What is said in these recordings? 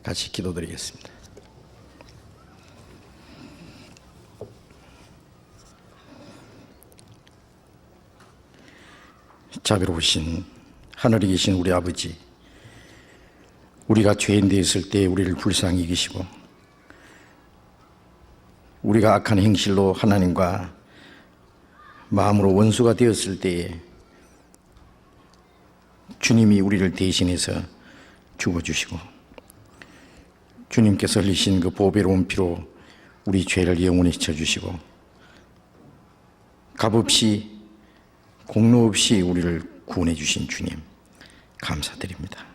같이 기도드리겠습니다. 자비로우신 하늘에 계신 우리 아버지, 우리가 죄인 되었을 때 우리를 불쌍히 여기시고 우리가 악한 행실로 하나님과 마음으로 원수가 되었을 때에 주님이 우리를 대신해서 죽어주시고 주님께서 흘리신 그 보배로운 피로 우리 죄를 영원히 씻어주시고 값없이 공로 없이 우리를 구원해 주신 주님 감사드립니다.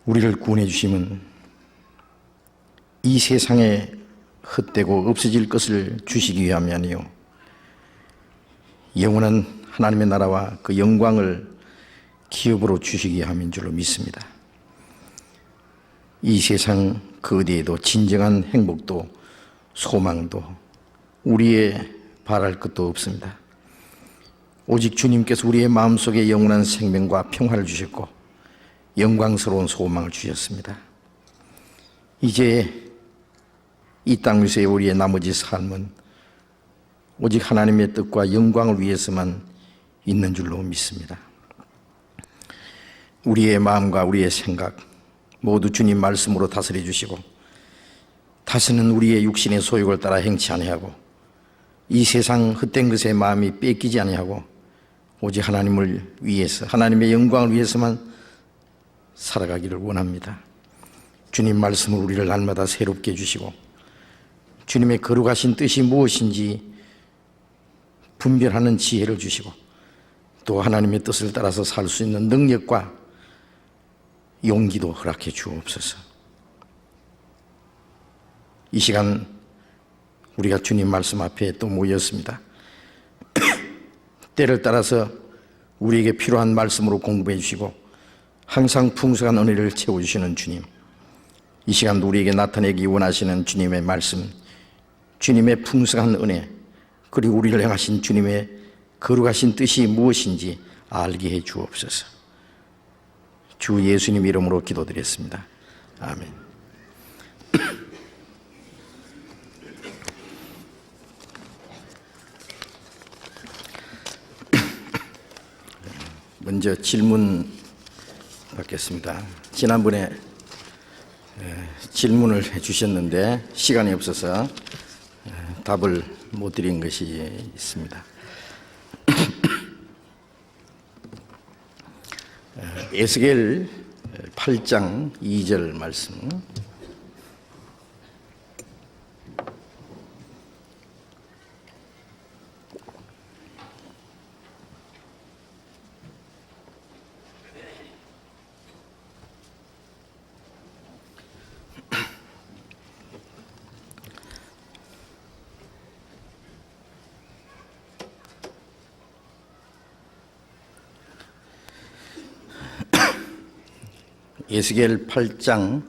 우리를 구원해 주심은 이 세상에 헛되고 없어질 것을 주시기 위함이 아니요 영원한 하나님의 나라와 그 영광을 기업으로 주시기 위함인 줄로 믿습니다. 이 세상 그 어디에도 진정한 행복도 소망도 우리의 바랄 것도 없습니다. 오직 주님께서 우리의 마음속에 영원한 생명과 평화를 주셨고 영광스러운 소망을 주셨습니다. 이제 이 땅 위에서의 우리의 나머지 삶은 오직 하나님의 뜻과 영광을 위해서만 있는 줄로 믿습니다. 우리의 마음과 우리의 생각 모두 주님 말씀으로 다스려 주시고 다시는 우리의 육신의 소욕을 따라 행치 아니하고 이 세상 헛된 것에 마음이 뺏기지 아니하고 오직 하나님을 위해서 하나님의 영광을 위해서만 살아가기를 원합니다. 주님 말씀을 우리를 날마다 새롭게 해주시고 주님의 거룩하신 뜻이 무엇인지 분별하는 지혜를 주시고 또 하나님의 뜻을 따라서 살 수 있는 능력과 용기도 허락해 주옵소서. 이 시간 우리가 주님 말씀 앞에 또 모였습니다. 때를 따라서 우리에게 필요한 말씀으로 공부해 주시고 항상 풍성한 은혜를 채워주시는 주님, 이 시간도 우리에게 나타내기 원하시는 주님의 말씀, 주님의 풍성한 은혜, 그리고 우리를 향하신 주님의 거룩하신 뜻이 무엇인지 알게 해 주옵소서. 주 예수님 이름으로 기도드렸습니다. 아멘. 먼저 질문 받겠습니다. 지난번에 질문을 해주셨는데 시간이 없어서 답을 못 드린 것이 있습니다. 에스겔 8장 2절 말씀. 에스겔 8장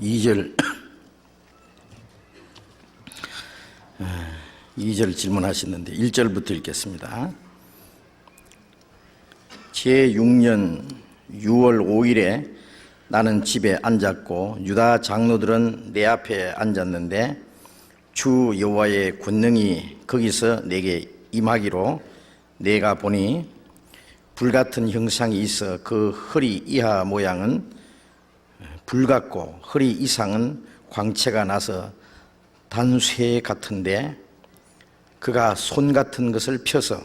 2절 2절 질문하시는데 1절부터 읽겠습니다. 제6년 6월 5일에 나는 집에 앉았고 유다 장로들은 내 앞에 앉았는데 주 여호와의 권능이 거기서 내게 임하기로 내가 보니 불같은 형상이 있어 그 허리 이하 모양은 불같고 허리 이상은 광채가 나서 단쇠 같은데 그가 손 같은 것을 펴서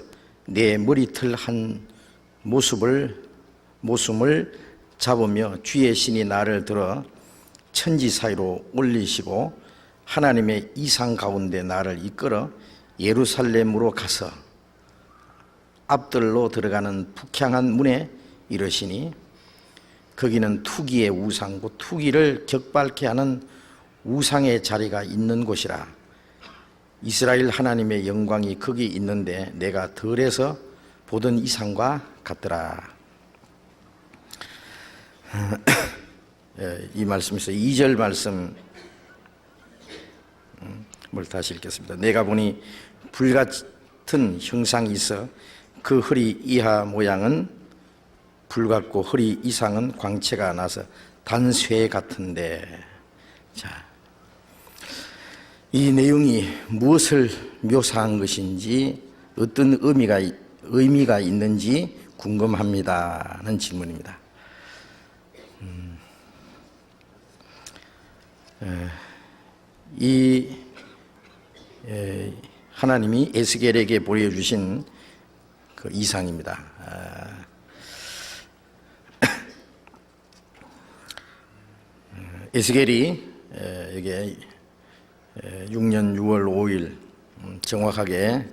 내 머리털 한 모숨을 잡으며 주의 신이 나를 들어 천지 사이로 올리시고 하나님의 이상 가운데 나를 이끌어 예루살렘으로 가서 앞들로 들어가는 북향한 문에 이르시니 거기는 투기의 우상고 투기를 격발케 하는 우상의 자리가 있는 곳이라. 이스라엘 하나님의 영광이 거기 있는데 내가 덜해서 보던 이상과 같더라. 이 말씀에서 2절 말씀 뭘 다시 읽겠습니다. 내가 보니 불같은 형상이 있어 그 허리 이하 모양은 불 같고 허리 이상은 광채가 나서 단쇠 같은데. 자, 이 내용이 무엇을 묘사한 것인지 어떤 의미가 있는지 궁금합니다는 질문입니다. 하나님이 에스겔에게 보여주신 그 이상입니다. 에스겔이 이게 6년 6월 5일 정확하게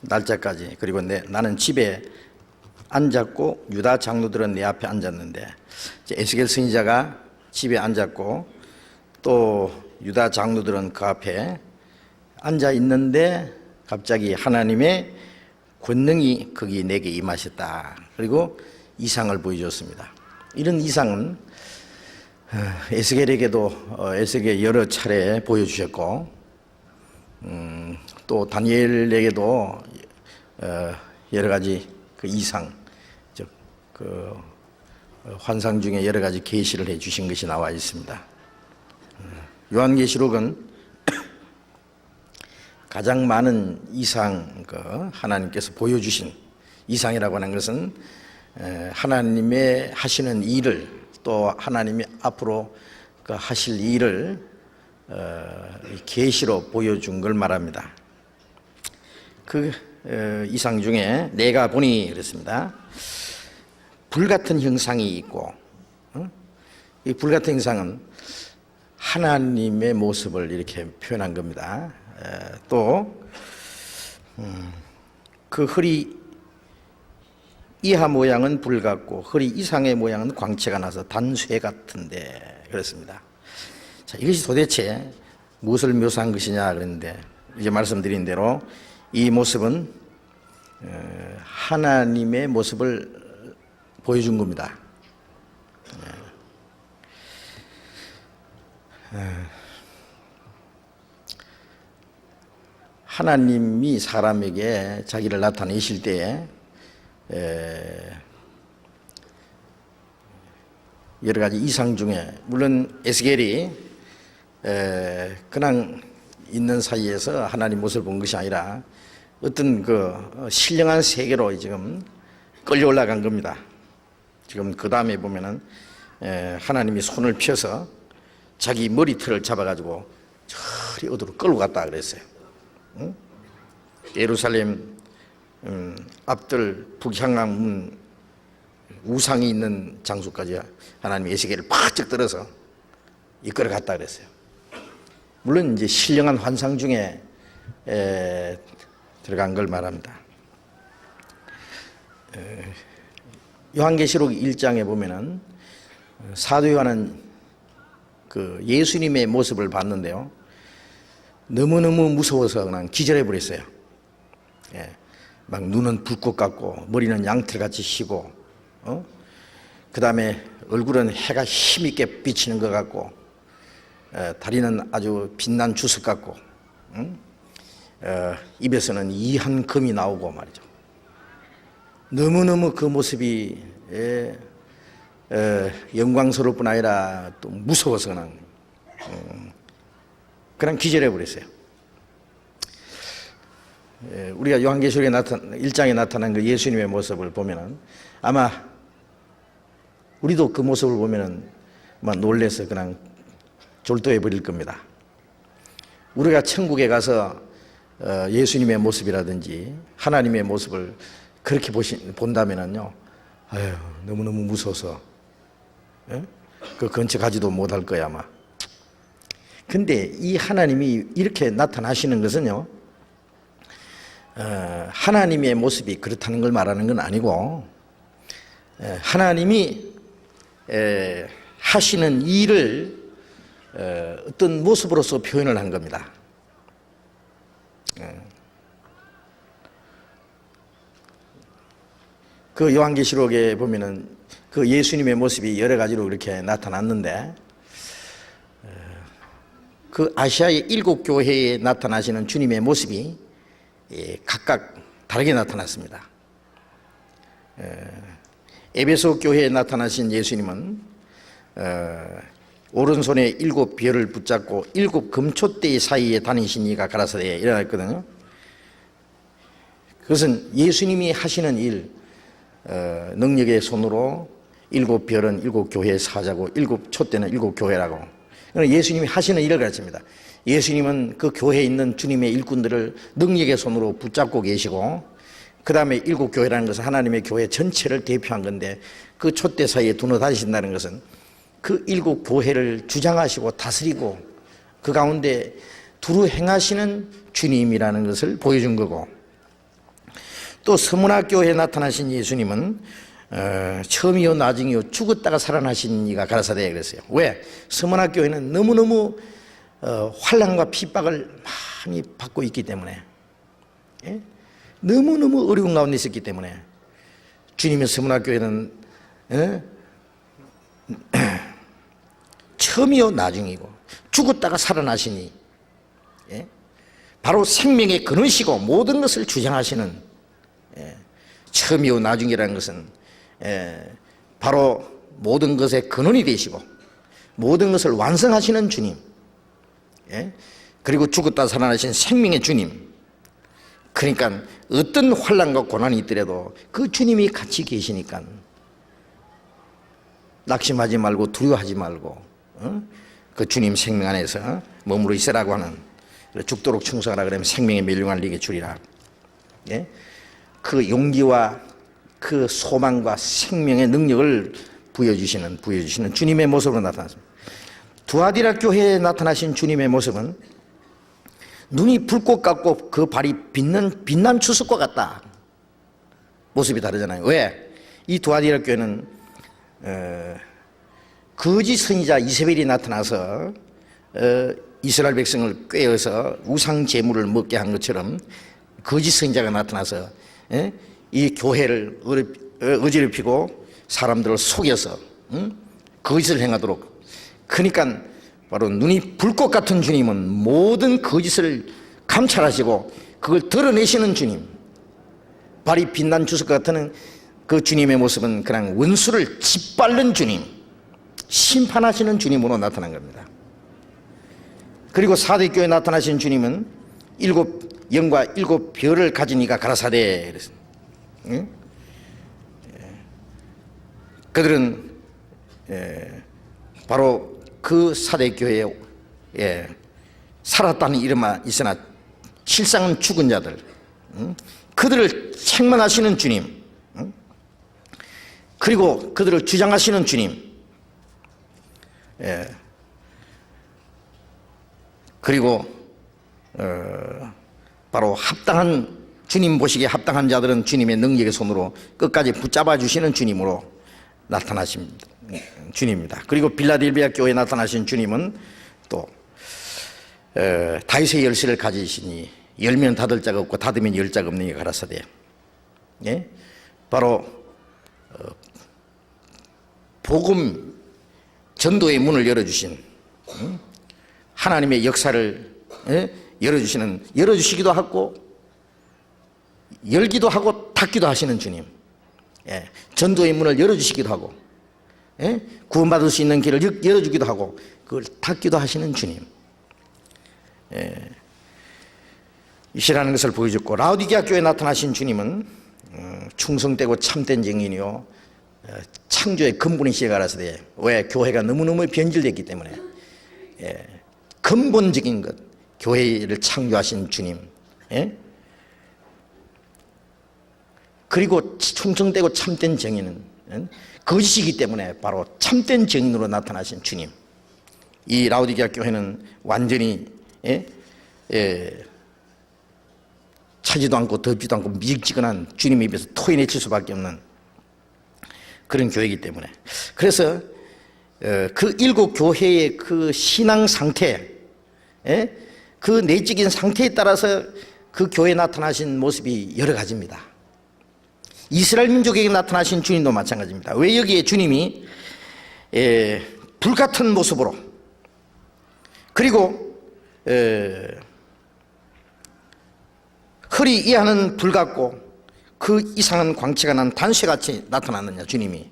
날짜까지, 그리고 나는 집에 앉았고 유다 장로들은 내 앞에 앉았는데, 에스겔 선지자가 집에 앉았고 또 유다 장로들은 그 앞에 앉아 있는데 갑자기 하나님의 권능이 거기 내게 임하셨다. 그리고 이상을 보여줬습니다. 이런 이상은 에스겔에게 여러 차례 보여주셨고, 또 다니엘에게도 여러 가지 그 이상, 즉 그 환상 중에 여러 가지 계시를 해 주신 것이 나와 있습니다. 요한계시록은 가장 많은 이상, 하나님께서 보여주신 이상이라고 하는 것은 하나님의 하시는 일을, 또 하나님이 앞으로 하실 일을 계시로 보여준 걸 말합니다. 그 이상 중에 내가 보니 그랬습니다. 불같은 형상이 있고, 이 불같은 형상은 하나님의 모습을 이렇게 표현한 겁니다. 또 그 허리 이하 모양은 불 같고 허리 이상의 모양은 광채가 나서 단쇠 같은데 그렇습니다. 자, 이것이 도대체 무엇을 묘사한 것이냐 그랬는데, 이제 말씀드린 대로 이 모습은 하나님의 모습을 보여준 겁니다. 하나님이 사람에게 자기를 나타내실 때에 여러 가지 이상 중에, 물론 에스겔이 그냥 있는 사이에서 하나님 모습을 본 것이 아니라 어떤 그 신령한 세계로 지금 끌려 올라간 겁니다. 지금 그 다음에 보면은 하나님이 손을 펴서 자기 머리털을 잡아가지고 저리 어디로 끌고 갔다 그랬어요. 응? 예루살렘 앞들 북향강 문 우상이 있는 장소까지 하나님이 에스겔을 바짝 들어서 이끌어 갔다 그랬어요. 물론 이제 신령한 환상 중에 들어간 걸 말합니다. 요한계시록 1장에 보면은 사도 요한은 그 예수님의 모습을 봤는데요, 너무너무 무서워서 그냥 기절해 버렸어요. 막 눈은 불꽃 같고 머리는 양털같이 희고, 그 다음에 얼굴은 해가 힘있게 비치는 것 같고, 다리는 아주 빛난 주석 같고, 입에서는 이한 금이 나오고 말이죠. 너무너무 그 모습이 영광스러울 뿐 아니라 또 무서워서 그냥 기절해 버렸어요. 우리가 요한계시록에 1장에 나타난 그 예수님의 모습을 보면은 아마 우리도 그 모습을 보면은 막 놀래서 그냥 졸도해 버릴 겁니다. 우리가 천국에 가서 예수님의 모습이라든지 하나님의 모습을 그렇게 본다면은요, 아유, 너무너무 무서워서 그 근처 가지도 못할 거야 아마. 근데 이 하나님이 이렇게 나타나시는 것은요, 하나님의 모습이 그렇다는 걸 말하는 건 아니고, 하나님이 하시는 일을 어떤 모습으로서 표현을 한 겁니다. 그 요한계시록에 보면은 그 예수님의 모습이 여러 가지로 이렇게 나타났는데, 그 아시아의 7교회에 나타나시는 주님의 모습이 각각 다르게 나타났습니다. 에베소 교회에 나타나신 예수님은 오른손에 7별을 붙잡고 7 금초대 사이에 다니신 이가 가라사대에 일어났거든요. 그것은 예수님이 하시는 일, 능력의 손으로 7별은 7교회의 사자고 7촛대는 7교회라고. 예수님이 하시는 일을 가르칩니다. 예수님은 그 교회에 있는 주님의 일꾼들을 능력의 손으로 붙잡고 계시고, 그 다음에 7교회라는 것은 하나님의 교회 전체를 대표한 건데, 그 촛대 사이에 두루 다니신다는 것은 그 7교회를 주장하시고 다스리고 그 가운데 두루 행하시는 주님이라는 것을 보여준 거고, 또 서문학교회에 나타나신 예수님은 처음이요 나중이요 죽었다가 살아나신 이가 가라사대에 그랬어요. 왜? 서문학교회는 너무너무 환난과 핍박을 많이 받고 있기 때문에, 너무너무 어려운 가운데 있었기 때문에 주님의 서문학교회는 처음이요 나중이고 죽었다가 살아나시니 바로 생명의 근원이시고 모든 것을 주장하시는, 처음이요 나중이라는 것은 바로 모든 것의 근원이 되시고 모든 것을 완성하시는 주님, 그리고 죽었다 살아나신 생명의 주님. 그러니까 어떤 환난과 고난이 있더라도 그 주님이 같이 계시니까 낙심하지 말고 두려워하지 말고 그 주님 생명 안에서 머무르 있으라고 하는, 죽도록 충성하라 그러면 생명의 멸류관을 네게 주리라. 그 용기와 그 소망과 생명의 능력을 부여주시는 주님의 모습으로 나타났습니다. 두아디라 교회에 나타나신 주님의 모습은 눈이 불꽃 같고 그 발이 빛난 추석과 같다. 모습이 다르잖아요. 왜? 이 두아디라 교회는 거짓 선지자 이세벨이 나타나서 이스라엘 백성을 꾀어서 우상 제물을 먹게 한 것처럼 거짓 선지자가 나타나서 이 교회를 어지럽히고 사람들을 속여서 거짓을 행하도록. 그러니까 바로 눈이 불꽃 같은 주님은 모든 거짓을 감찰하시고 그걸 드러내시는 주님, 발이 빛난 주석 같은 그 주님의 모습은 그냥 원수를 짓밟는 주님, 심판하시는 주님으로 나타난 겁니다. 그리고 사대교회에 나타나신 주님은 7영과 7별을 가진 이가 가라사대 그랬습니다. 그들은 바로 그 사대교회에 살았다는 이름만 있으나 실상은 죽은 자들, 그들을 책망하시는 주님, 그리고 그들을 주장하시는 주님, 그리고 바로 합당한 주님 보시기에 합당한 자들은 주님의 능력의 손으로 끝까지 붙잡아 주시는 주님으로 나타나신 주님입니다. 그리고 빌라델비아 교회에 나타나신 주님은 또 다윗의 열쇠를 가지시니 열면 닫을 자가 없고 닫으면 열 자가 없는 이가 가라사대. 바로 복음 전도의 문을 열어주신, 하나님의 역사를 열어주시기도 하고 열기도 하고 닫기도 하시는 주님, 전도의 문을 열어주시기도 하고 구원받을 수 있는 길을 열어주기도 하고 그걸 닫기도 하시는 주님, 이시라는 것을 보여줬고, 라오디게아 교회에 나타나신 주님은 충성되고 참된 증인이요 창조의 근본이시여 가라사대. 왜? 교회가 너무너무 변질됐기 때문에 근본적인 것, 교회를 창조하신 주님, 그리고 충성되고 참된 증인은 거짓이기 때문에 바로 참된 증인으로 나타나신 주님. 이 라오디게아 교회는 완전히 차지도 않고 덥지도 않고 미직지근한 주님의 입에서 토해내칠 수밖에 없는 그런 교회이기 때문에, 그래서 그 7교회의 그 신앙 상태, 그 내적인 상태에 따라서 그 교회에 나타나신 모습이 여러 가지입니다. 이스라엘 민족에게 나타나신 주님도 마찬가지입니다. 왜? 여기에 주님이 불같은 모습으로, 그리고 허리 이하는 불 같고 그 이상은 광채가 난 단쇠같이 나타났느냐. 주님이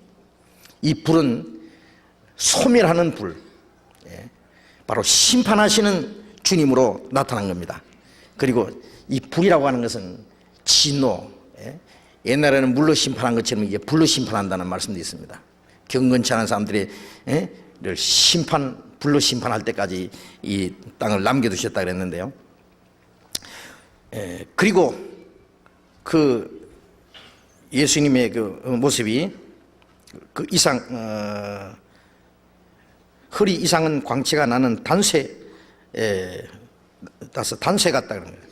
이 불은 소멸하는 불, 바로 심판하시는 주님으로 나타난 겁니다. 그리고 이 불이라고 하는 것은 진노, 옛날에는 물로 심판한 것처럼 이제 불로 심판한다는 말씀도 있습니다. 경건치 않은 사람들이 불로 심판할 때까지 이 땅을 남겨두셨다 그랬는데요. 그리고 그 예수님의 그 모습이 그 이상 허리 이상은 광채가 나는 단쇠 단쇠 같다 그런 거예요.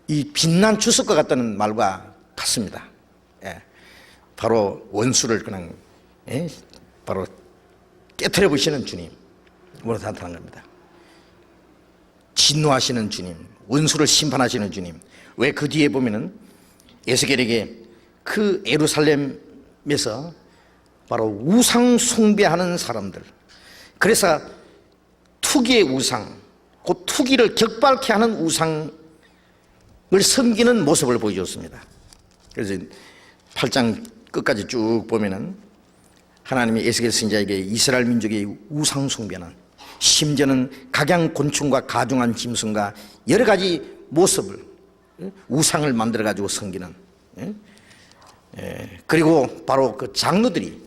이 빛난 주석과 같다는 말과 같습니다. 바로 원수를 그냥 바로 깨트려 보시는 주님으로 나타난 겁니다. 진노하시는 주님, 원수를 심판하시는 주님. 왜 그 뒤에 보면은 에스겔에게 그 예루살렘에서 바로 우상 숭배하는 사람들, 그래서 투기의 우상, 그 투기를 격발케 하는 우상을 섬기는 모습을 보여줬습니다. 그래서 8장 끝까지 쭉 보면은 하나님이 에스겔 선지자에게 이스라엘 민족의 우상 숭배는, 심지어는 각양곤충과 가중한 짐승과 여러 가지 모습을, 우상을 만들어 가지고 섬기는, 그리고 바로 그 장로들이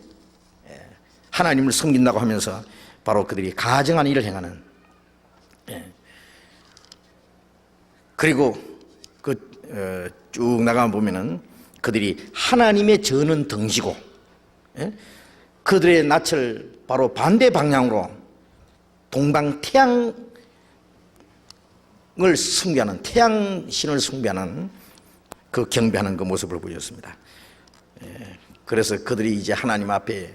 하나님을 섬긴다고 하면서 바로 그들이 가증한 일을 행하는, 그리고 쭉 나가 보면은 그들이 하나님의 전은 등지고 그들의 낯을 바로 반대 방향으로 동방 태양을 숭배하는, 태양신을 숭배하는 그 경배하는 그 모습을 보였습니다. 그래서 그들이 이제 하나님 앞에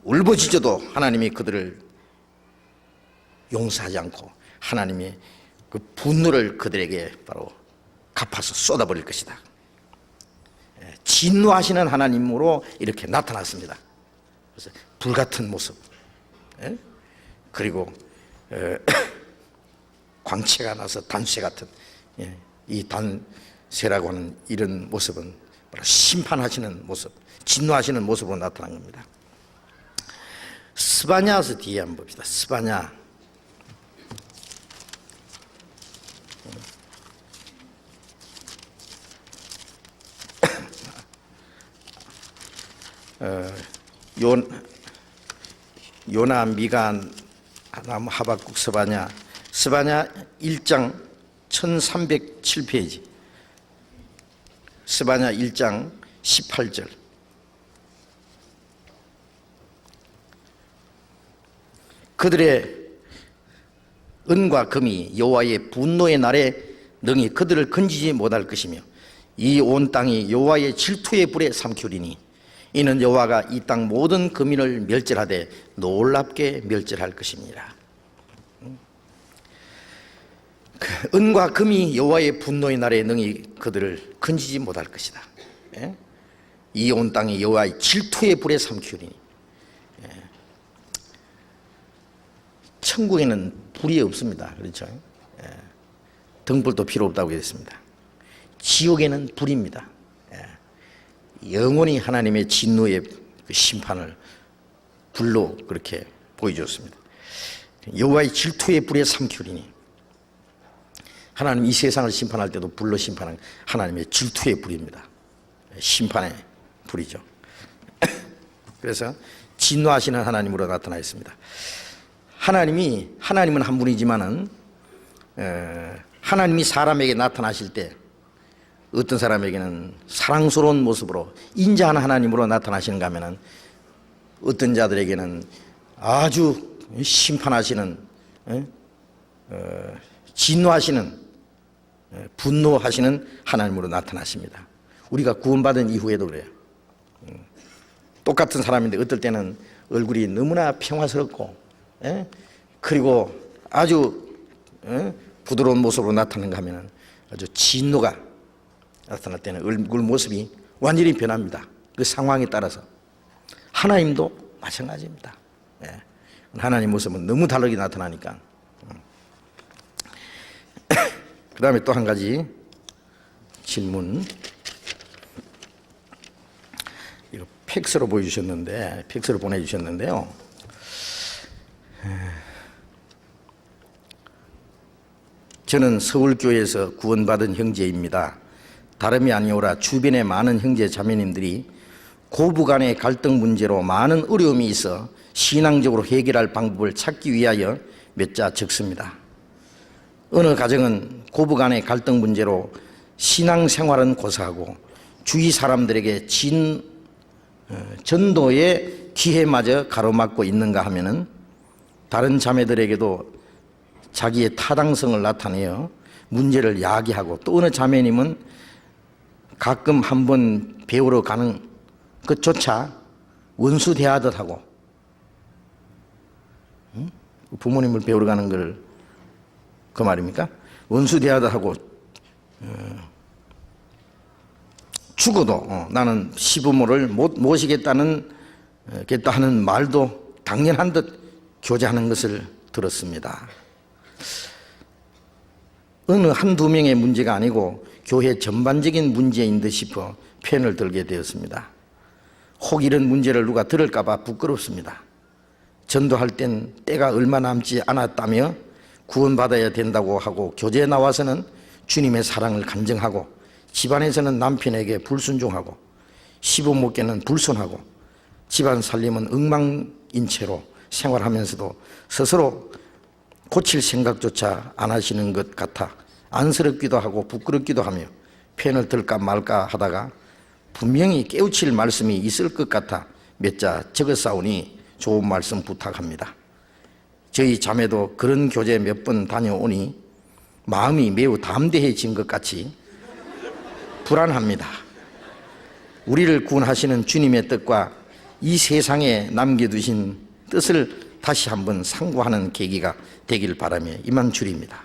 울부짖어도 하나님이 그들을 용서하지 않고 하나님의 그 분노를 그들에게 바로 갚아서 쏟아버릴 것이다. 진노하시는 하나님으로 이렇게 나타났습니다. 그래서 불같은 모습, 그리고 광채가 나서 단쇠 같은, 이 단쇠라고 하는 이런 모습은 바로 심판하시는 모습, 진노하시는 모습으로 나타난 겁니다. 스바냐서 뒤에 한번 봅시다. 스바냐. 요나, 미간, 하나무, 하박국, 스바냐. 스바냐 1장 1307페이지. 스바냐 1장 18절. 그들의 은과 금이 여호와의 분노의 날에 능히 그들을 건지지 못할 것이며 이 온 땅이 여호와의 질투의 불에 삼키리니 이는 여호와가 이 땅 모든 금인을 멸절하되 놀랍게 멸절할 것입니다. 은과 금이 여호와의 분노의 날에 능히 그들을 건지지 못할 것이다. 이 온 땅이 여호와의 질투의 불에 삼키리니. 천국에는 불이 없습니다. 그렇죠? 등불도 필요 없다고 했습니다. 지옥에는 불입니다. 영원히 하나님의 진노의 그 심판을 불로 그렇게 보여줬습니다. 여호와의 질투의 불에 삼키리니. 하나님 이 세상을 심판할 때도 불로 심판한 하나님의 질투의 불입니다. 심판의 불이죠. 그래서 진노하시는 하나님으로 나타나 있습니다. 하나님은 한 분이지만은 하나님이 사람에게 나타나실 때 어떤 사람에게는 사랑스러운 모습으로 인자한 하나님으로 나타나시는가 하면은 어떤 자들에게는 아주 심판하시는, 진노하시는, 분노하시는 하나님으로 나타나십니다. 우리가 구원받은 이후에도 그래요. 똑같은 사람인데 어떨 때는 얼굴이 너무나 평화스럽고 그리고 아주 부드러운 모습으로 나타나는가 하면 아주 진노가 나타날 때는 얼굴 모습이 완전히 변합니다. 그 상황에 따라서. 하나님도 마찬가지입니다. 하나님 모습은 너무 다르게 나타나니까. 그 다음에 또 한 가지 질문. 이거 팩스로 보여주셨는데, 팩스로 보내주셨는데요. 저는 서울교회에서 구원받은 형제입니다. 다름이 아니오라 주변의 많은 형제 자매님들이 고부간의 갈등 문제로 많은 어려움이 있어 신앙적으로 해결할 방법을 찾기 위하여 몇 자 적습니다. 어느 가정은 고부간의 갈등 문제로 신앙생활은 고사하고 주위 사람들에게 전도의 기회마저 가로막고 있는가 하면은 다른 자매들에게도 자기의 타당성을 나타내어 문제를 야기하고, 또 어느 자매님은 가끔 한번 배우러 가는 것조차 원수 대하듯 하고, 부모님을 배우러 가는 걸 그 말입니까? 원수 대하듯 하고, 죽어도 나는 시부모를 못 모시겠다는 겠다 하는 말도 당연한 듯 교제하는 것을 들었습니다. 어느 한두 명의 문제가 아니고 교회 전반적인 문제인 듯 싶어 편을 들게 되었습니다. 혹 이런 문제를 누가 들을까 봐 부끄럽습니다. 전도할 땐 때가 얼마 남지 않았다며 구원받아야 된다고 하고, 교제에 나와서는 주님의 사랑을 간증하고, 집안에서는 남편에게 불순종하고, 시부모께는 불손하고, 집안 살림은 엉망인채로 생활하면서도 스스로 고칠 생각조차 안 하시는 것 같아 안쓰럽기도 하고 부끄럽기도 하며 편을 들까 말까 하다가 분명히 깨우칠 말씀이 있을 것 같아 몇 자 적었사오니 좋은 말씀 부탁합니다. 저희 자매도 그런 교제 몇 번 다녀오니 마음이 매우 담대해진 것 같이 불안합니다. 우리를 구원하시는 주님의 뜻과 이 세상에 남겨두신 뜻을 다시 한번 상고하는 계기가 되길 바라며 이만 줄입니다.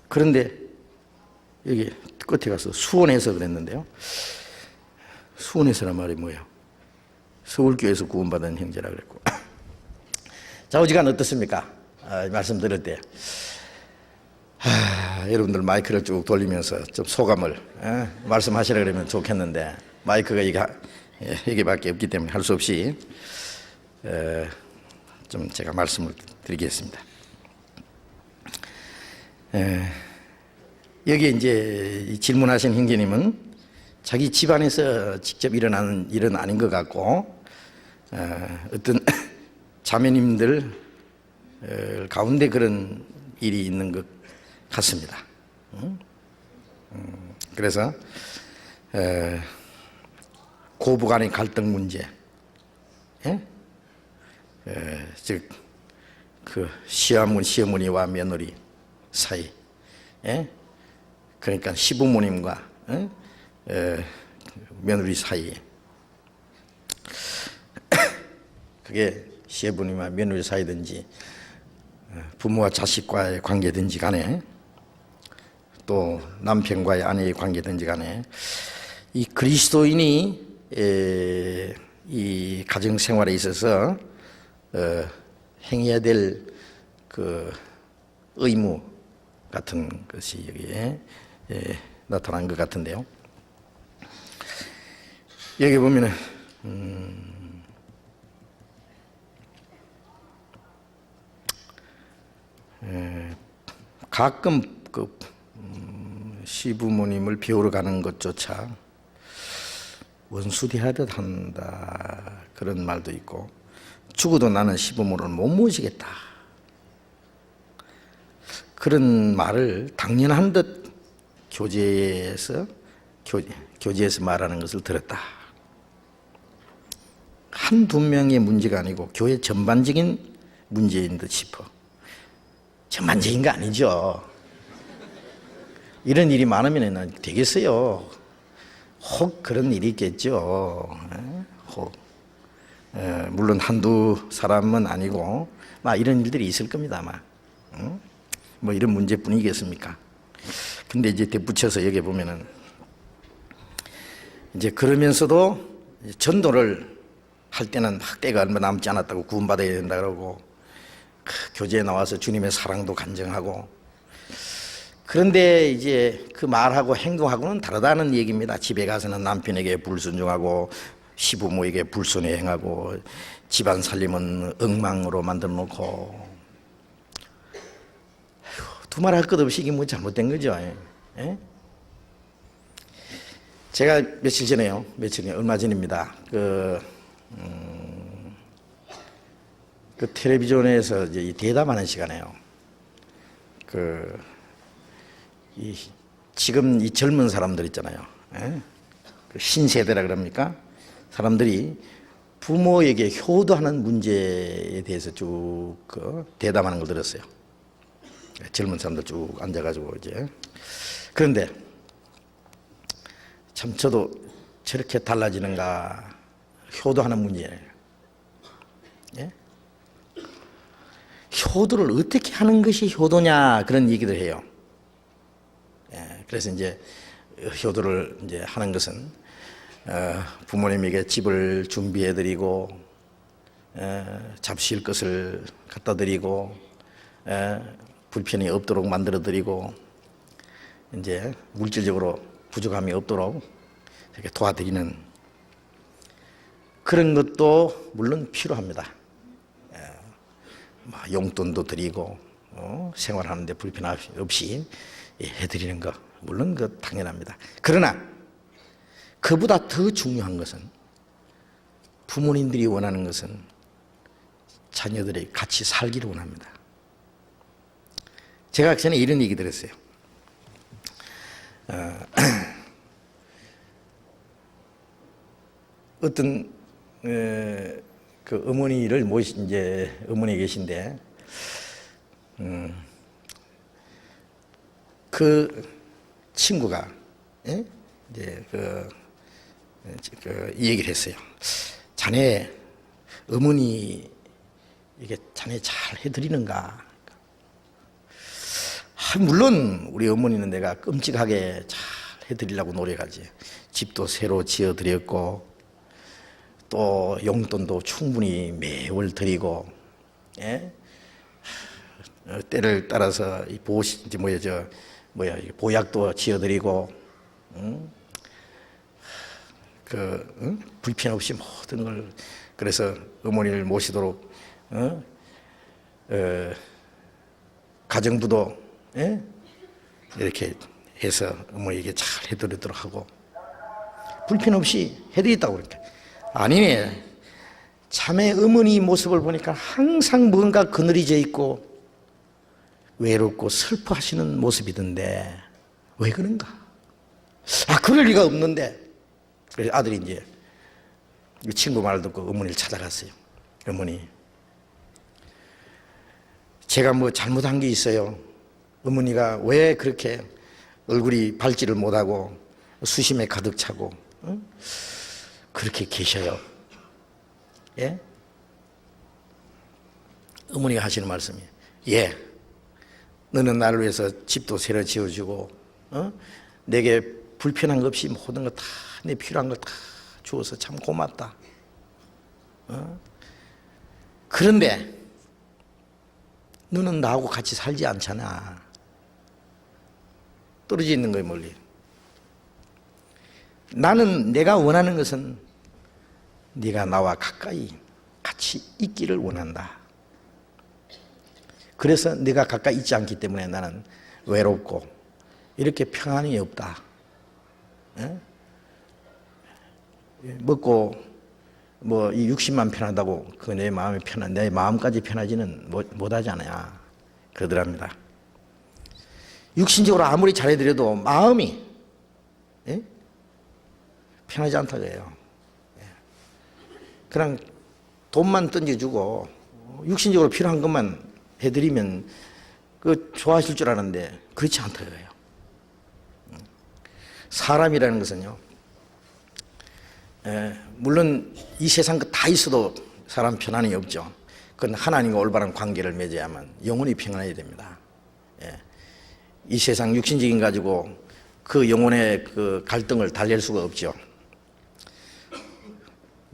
그런데 여기 끝에 가서 수원에서 그랬는데요. 수원에서란 말이 뭐예요? 서울교회에서 구원받은 형제라 그랬고. 자, 어지간 어떻습니까? 말씀 들을 때 여러분들 마이크를 쭉 돌리면서 좀 소감을 말씀하시라 그러면 좋겠는데, 마이크가 여기밖에 없기 때문에 할 수 없이 좀 제가 말씀을 드리겠습니다. 여기 이제 질문하신 형제님은 자기 집안에서 직접 일어나는 일은 아닌 것 같고, 어떤 자매님들 가운데 그런 일이 있는 것 같습니다. 그래서 고부간의 갈등 문제, 즉 그 시어머니와 며느리 사이, 그러니까 시부모님과 며느리 사이에, 그게 시부모님과 며느리 사이든지 부모와 자식과의 관계든지 간에, 또 남편과의 아내의 관계든지 간에, 이 그리스도인이 이 가정 생활에 있어서 행해야 될 그 의무 같은 것이 여기에 나타난 것 같은데요. 여기 보면은 가끔 그 시부모님을 배우러 가는 것조차 원수 대하듯 한다, 그런 말도 있고, 죽어도 나는 시부모를 못 모시겠다, 그런 말을 당연한 듯 교제에서 말하는 것을 들었다. 한두 명의 문제가 아니고 교회 전반적인 문제인 듯 싶어. 전반적인 거 아니죠. 이런 일이 많으면 되겠어요. 혹 그런 일이 있겠죠. 혹. 물론 한두 사람은 아니고 막 이런 일들이 있을 겁니다, 아마. 뭐 이런 문제뿐이겠습니까? 근데 이제 덧붙여서 여기 보면은 이제 그러면서도 전도를 할 때는 막 때가 얼마 남지 않았다고 구원받아야 된다 그러고 교제에 나와서 주님의 사랑도 간증하고. 그런데 이제 그 말하고 행동하고는 다르다는 얘기입니다. 집에 가서는 남편에게 불순종하고 시부모에게 불손해 행하고 집안 살림은 엉망으로 만들어 놓고. 두말할 것 없이 이게 뭐 잘못된 거죠. 예? 제가 며칠 전에 얼마 전입니다. 그 텔레비전에서 이제 대담하는 시간에요. 지금 이 젊은 사람들 있잖아요. 예? 그 신세대라 그럽니까? 사람들이 부모에게 효도하는 문제에 대해서 쭉 대담하는 걸 들었어요. 젊은 사람들 쭉 앉아가지고 이제. 그런데 참 저도 저렇게 달라지는가. 효도하는 문제예요. 예? 효도를 어떻게 하는 것이 효도냐 그런 얘기들 해요. 예, 그래서 이제 효도를 이제 하는 것은 부모님에게 집을 준비해드리고 잡수실 것을 갖다드리고 불편이 없도록 만들어드리고 이제 물질적으로 부족함이 없도록 이렇게 도와드리는 그런 것도 물론 필요합니다. 용돈도 드리고 생활하는데 불편 없이 해드리는 거 물론 그 당연합니다. 그러나 그보다 더 중요한 것은 부모님들이 원하는 것은 자녀들이 같이 살기를 원합니다. 제가 전에 이런 얘기 들었어요. 어떤 그 어머니를 이제 어머니 계신데 그 친구가 이제 이 얘기를 했어요. 자네 어머니 이게 자네 잘 해드리는가? 물론 우리 어머니는 내가 끔찍하게 잘 해드리려고 노력하지. 집도 새로 지어드렸고 또 용돈도 충분히 매월 드리고, 예? 때를 따라서 보약도 지어드리고, 불편 없이 모든 걸. 그래서 어머니를 모시도록 가정부도 이렇게 해서 어머니에게 잘 해드리도록 하고 불편 없이 해드렸다고 그러니까. 아니네. 자매 어머니 모습을 보니까 항상 뭔가 그늘이져 있고 외롭고 슬퍼하시는 모습이던데 왜 그런가? 그럴 리가 없는데. 그래서 아들이 이제 친구 말을 듣고 어머니를 찾아갔어요. 어머니, 제가 뭐 잘못한 게 있어요. 어머니가 왜 그렇게 얼굴이 밝지를 못하고 수심에 가득 차고 그렇게 계셔요. 예? 어머니가 하시는 말씀이, 예, 너는 나를 위해서 집도 새로 지어주고 내게 불편한 것 없이 모든 거 다 내 필요한 걸 다 주어서 참 고맙다. 그런데 너는 나하고 같이 살지 않잖아. 떨어져 있는 거예요, 멀리. 나는 내가 원하는 것은 네가 나와 가까이 같이 있기를 원한다. 그래서 네가 가까이 있지 않기 때문에 나는 외롭고 이렇게 평안이 없다. 예? 먹고 뭐 이 육신만 편하다고 그 내 마음이 내 마음까지 편하지는 못하잖아요. 그러더랍니다. 육신적으로 아무리 잘해드려도 마음이 편하지 않다 그래요. 그냥 돈만 던져주고 육신적으로 필요한 것만 해드리면 그 좋아하실 줄 아는데 그렇지 않다 그래요. 사람이라는 것은요, 물론 이 세상 거 다 있어도 사람 편안이 없죠. 그건 하나님과 올바른 관계를 맺어야만 영혼이 평안해야 됩니다. 이 세상 육신적인 가지고 그 영혼의 그 갈등을 달랠 수가 없죠.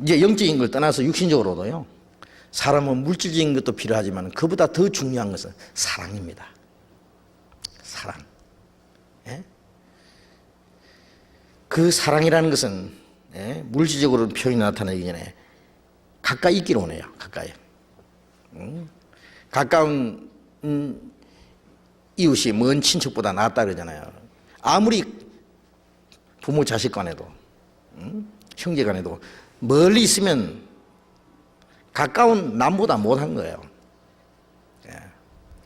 이제 영적인 걸 떠나서 육신적으로도요. 사람은 물질적인 것도 필요하지만 그보다 더 중요한 것은 사랑입니다. 사랑. 예? 그 사랑이라는 것은 물질적으로 표현이 나타나기 전에 가까이 있기를 원해요. 가까이. 가까운 이웃이 먼 친척보다 낫다 그러잖아요. 아무리 부모 자식 간에도 형제 간에도 멀리 있으면 가까운 남보다 못한 거예요.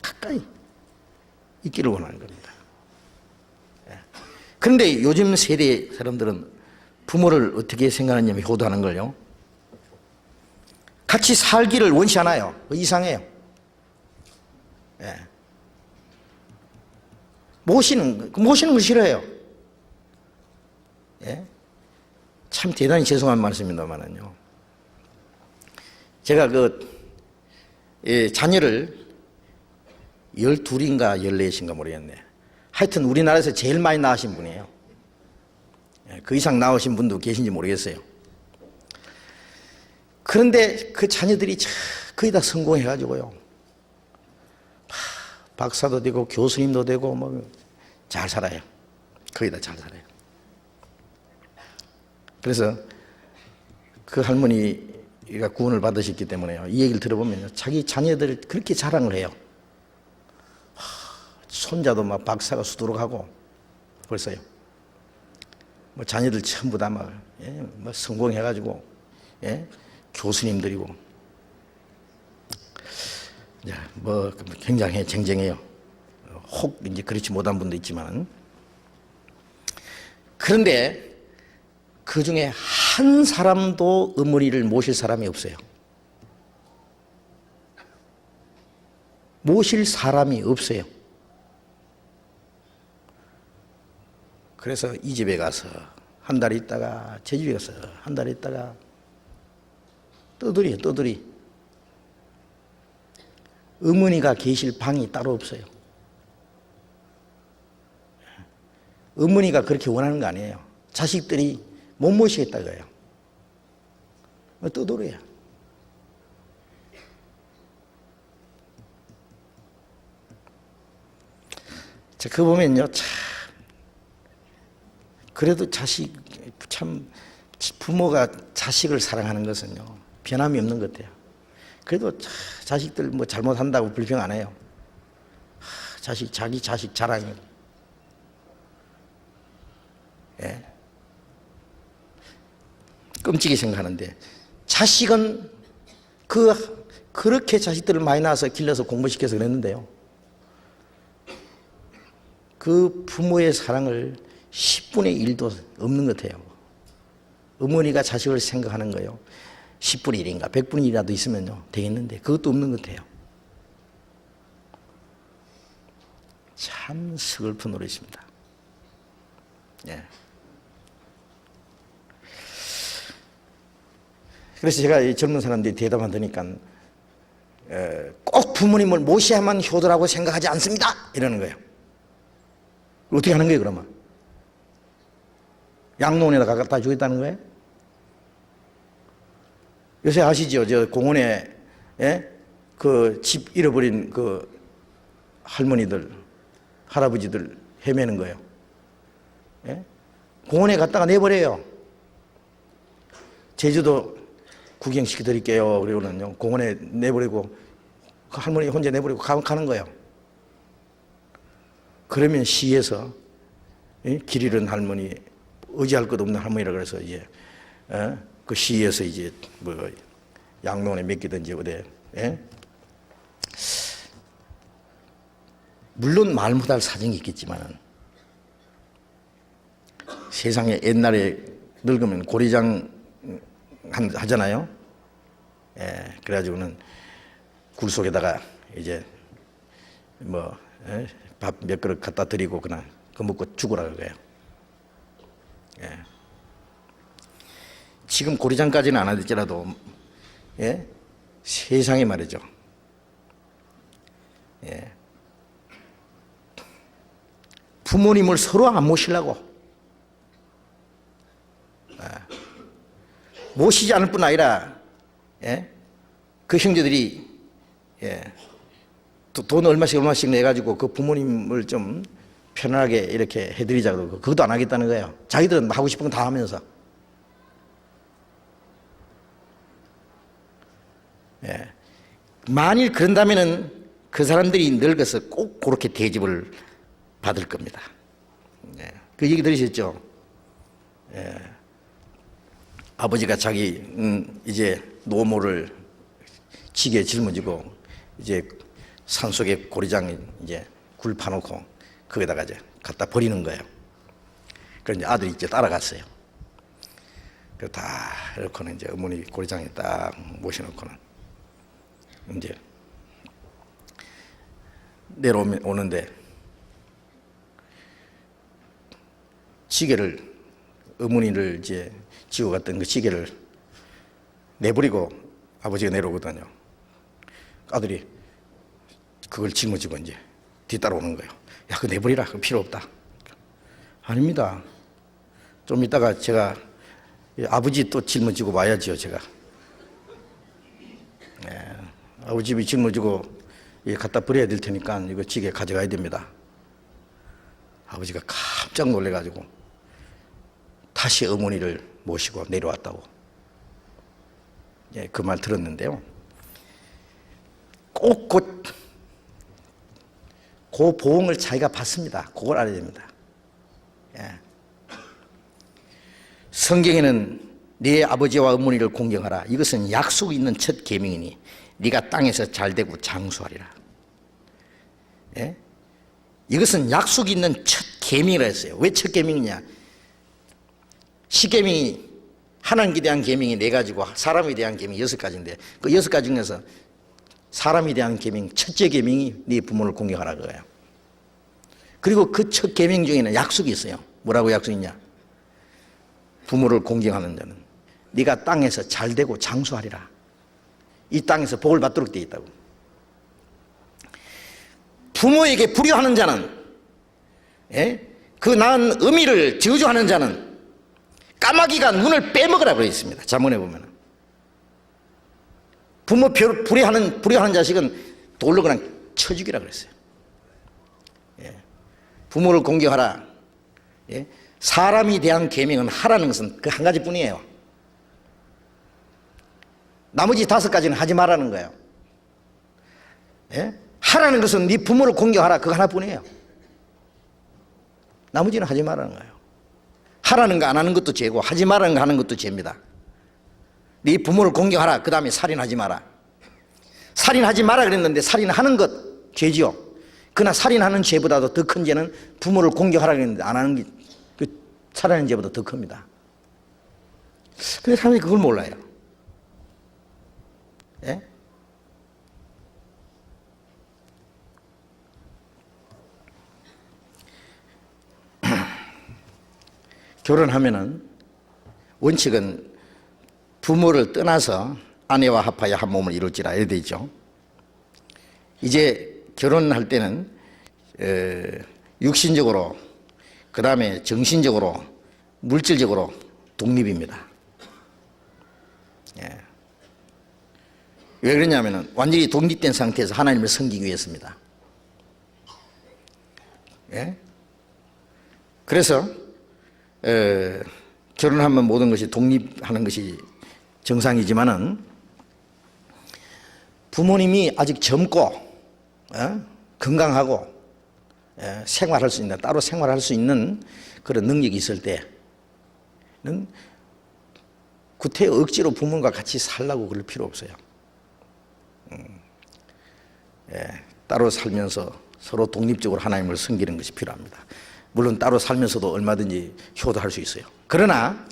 가까이 있기를 원하는 겁니다. 그런데 요즘 세대 사람들은 부모를 어떻게 생각하냐면 효도하는 걸요. 같이 살기를 원치 않아요. 이상해요. 모시는 거 싫어해요. 참 대단히 죄송한 말씀입니다만은요. 제가 자녀를 12인가 14인가 모르겠네. 하여튼 우리나라에서 제일 많이 낳으신 분이에요. 그 이상 낳으신 분도 계신지 모르겠어요. 그런데 그 자녀들이 거의 다 성공해가지고요. 박사도 되고 교수님도 되고 뭐 잘 살아요. 거의 다 잘 살아요. 그래서 그 할머니가 구원을 받으셨기 때문에요. 이 얘기를 들어보면요. 자기 자녀들을 그렇게 자랑을 해요. 손자도 막 박사가 수두룩 하고 벌써요. 뭐 자녀들 전부 다 막 뭐 성공해가지고 교수님들이고 뭐 굉장히 쟁쟁해요. 혹 이제 그렇지 못한 분도 있지만 그런데 그 중에 한 사람도 어머니를 모실 사람이 없어요. 모실 사람이 없어요. 그래서 이 집에 가서 한 달 있다가 제 집에 가서 한 달 있다가 떠들이. 어머니가 계실 방이 따로 없어요. 어머니가 그렇게 원하는 거 아니에요. 자식들이 못 모시겠다고 해요. 떠들어요. 자, 그거 보면요. 참 그래도 부모가 자식을 사랑하는 것은요. 변함이 없는 것 같아요. 그래도 자식들 뭐 잘못한다고 불평 안 해요. 자기 자식 자랑이고. 끔찍이 생각하는데 자식은 그렇게 자식들을 많이 낳아서 길러서 공부시켜서 그랬는데요. 그 부모의 사랑을 10분의 1도 없는 것 같아요. 어머니가 자식을 생각하는 거예요. 10분의 1인가 100분의 1이라도 있으면요 되겠는데 그것도 없는 것 같아요. 참 서글픈 노릇입니다. 그래서 제가 이 젊은 사람들이 대답을 드니까 꼭 부모님을 모셔야만 효도라고 생각하지 않습니다. 이러는 거예요. 어떻게 하는 거예요, 그러면? 양로원에다 갖다 주겠다는 거예요? 요새 아시죠? 저 공원에 그 집 잃어버린 그 할머니들, 할아버지들 헤매는 거예요. 공원에 갔다가 내버려요. 제주도 구경시켜 드릴게요. 그리고는요, 공원에 내버리고, 그 할머니 혼자 내버리고 가는 거예요. 그러면 시에서 길 잃은 할머니, 의지할 것 없는 할머니라 그래서 이제, 그 시에서 이제 뭐 양로원에 맡기든지 어디, 물론 말 못할 사정이 있겠지만은 세상에 옛날에 늙으면 고리장 하잖아요. 그래가지고는 굴 속에다가 이제 뭐 밥 몇 그릇 갖다 드리고 그냥 그 먹고 죽으라 그래요. 지금 고리장까지는 안 하더라도 세상에 말이죠. 부모님을 서로 안 모시려고 모시지 않을 뿐 아니라, 예? 그 형제들이, 예, 돈 얼마씩 내가지고 그 부모님을 좀 편안하게 이렇게 해드리자 그러고, 그것도 안 하겠다는 거예요. 자기들은 하고 싶은 건 다 하면서. 예. 만일 그런다면은 그 사람들이 늙어서 꼭 그렇게 대접을 받을 겁니다. 예. 그 얘기 들으셨죠? 예. 아버지가 자기 이제 노모를 지게 짊어지고 이제 산속에 고리장에 이제 굴 파놓고 거기다가 이제 갖다 버리는 거예요. 그래서 이제 아들이 이제 따라갔어요. 그 다 이렇게는 이제 어머니 고리장에 딱 모셔놓고는 이제 내려오는데 시계를, 어머니를 이제 지고 갔던 그 시계를 내버리고 아버지가 내려오거든요. 아들이 그걸 짊어지고 이제 뒤따라오는 거예요. 야, 그거 내버리라. 그거 필요 없다. 아닙니다. 좀 이따가 제가 아버지 또 짊어지고 와야지요, 제가. 예, 아버지 짊어지고 갖다 버려야 될 테니까 이거 지게 가져가야 됩니다. 아버지가 깜짝 놀래가지고 다시 어머니를 모시고 내려왔다고. 예, 그 말 들었는데요. 꼭 그 보응을 자기가 받습니다. 그걸 알아야 됩니다. 예. 성경에는 네 아버지와 어머니를 공경하라. 이것은 약속이 있는 첫 계명이니 네가 땅에서 잘되고 장수하리라. 예? 이것은 약속이 있는 첫 계명이라 했어요. 왜 첫 계명이냐? 십계명이 하나님께 대한 계명이 4가지고 사람에 대한 계명이 6가지인데 그 6가지 중에서 사람에 대한 계명, 첫째 계명이 네 부모를 공경하라 그거예요. 그리고 그 첫 계명 중에는 약속이 있어요. 뭐라고 약속이냐? 부모를 공경하는 자는 네가 땅에서 잘되고 장수하리라. 이 땅에서 복을 받도록 되어 있다고. 부모에게 불효하는 자는, 예? 그 낳은 어미를 저주하는 자는 까마귀가 눈을 빼먹으라 그러 있습니다. 잠언에 보면. 부모 불효하는 자식은 돌로 그냥 쳐 죽이라 그랬어요. 예. 부모를 공경하라. 예. 사람이 대한 계명은 하라는 것은 그 한 가지뿐이에요. 나머지 5가지는 하지 말라는 거예요. 예? 하라는 것은 네 부모를 공경하라, 그거 하나뿐이에요. 나머지는 하지 말라는 거예요. 하라는 거 안 하는 것도 죄고 하지 말라는 거 하는 것도 죄입니다. 네 부모를 공경하라, 그 다음에 살인하지 마라. 살인하지 마라 그랬는데 살인하는 것 죄지요. 그러나 살인하는 죄보다도 더 큰 죄는 부모를 공경하라 그랬는데 안 하는 게 살인하는 죄보다 더 큽니다. 근데 사람들이 그걸 몰라요. 예? 결혼하면은 원칙은 부모를 떠나서 아내와 합하여 한 몸을 이룰지라 이래 되죠. 이제 결혼할 때는 육신적으로, 그 다음에 정신적으로, 물질적으로 독립입니다. 예. 왜 그러냐면은 완전히 독립된 상태에서 하나님을 섬기기 위해서입니다. 예? 그래서 결혼하면 모든 것이 독립하는 것이 정상이지만은 부모님이 아직 젊고 건강하고 생활할 수 있는, 따로 생활할 수 있는 그런 능력이 있을 때는 구태 억지로 부모님과 같이 살라고 그럴 필요 없어요. 따로 살면서 서로 독립적으로 하나님을 섬기는 것이 필요합니다. 물론 따로 살면서도 얼마든지 효도할 수 있어요. 그러나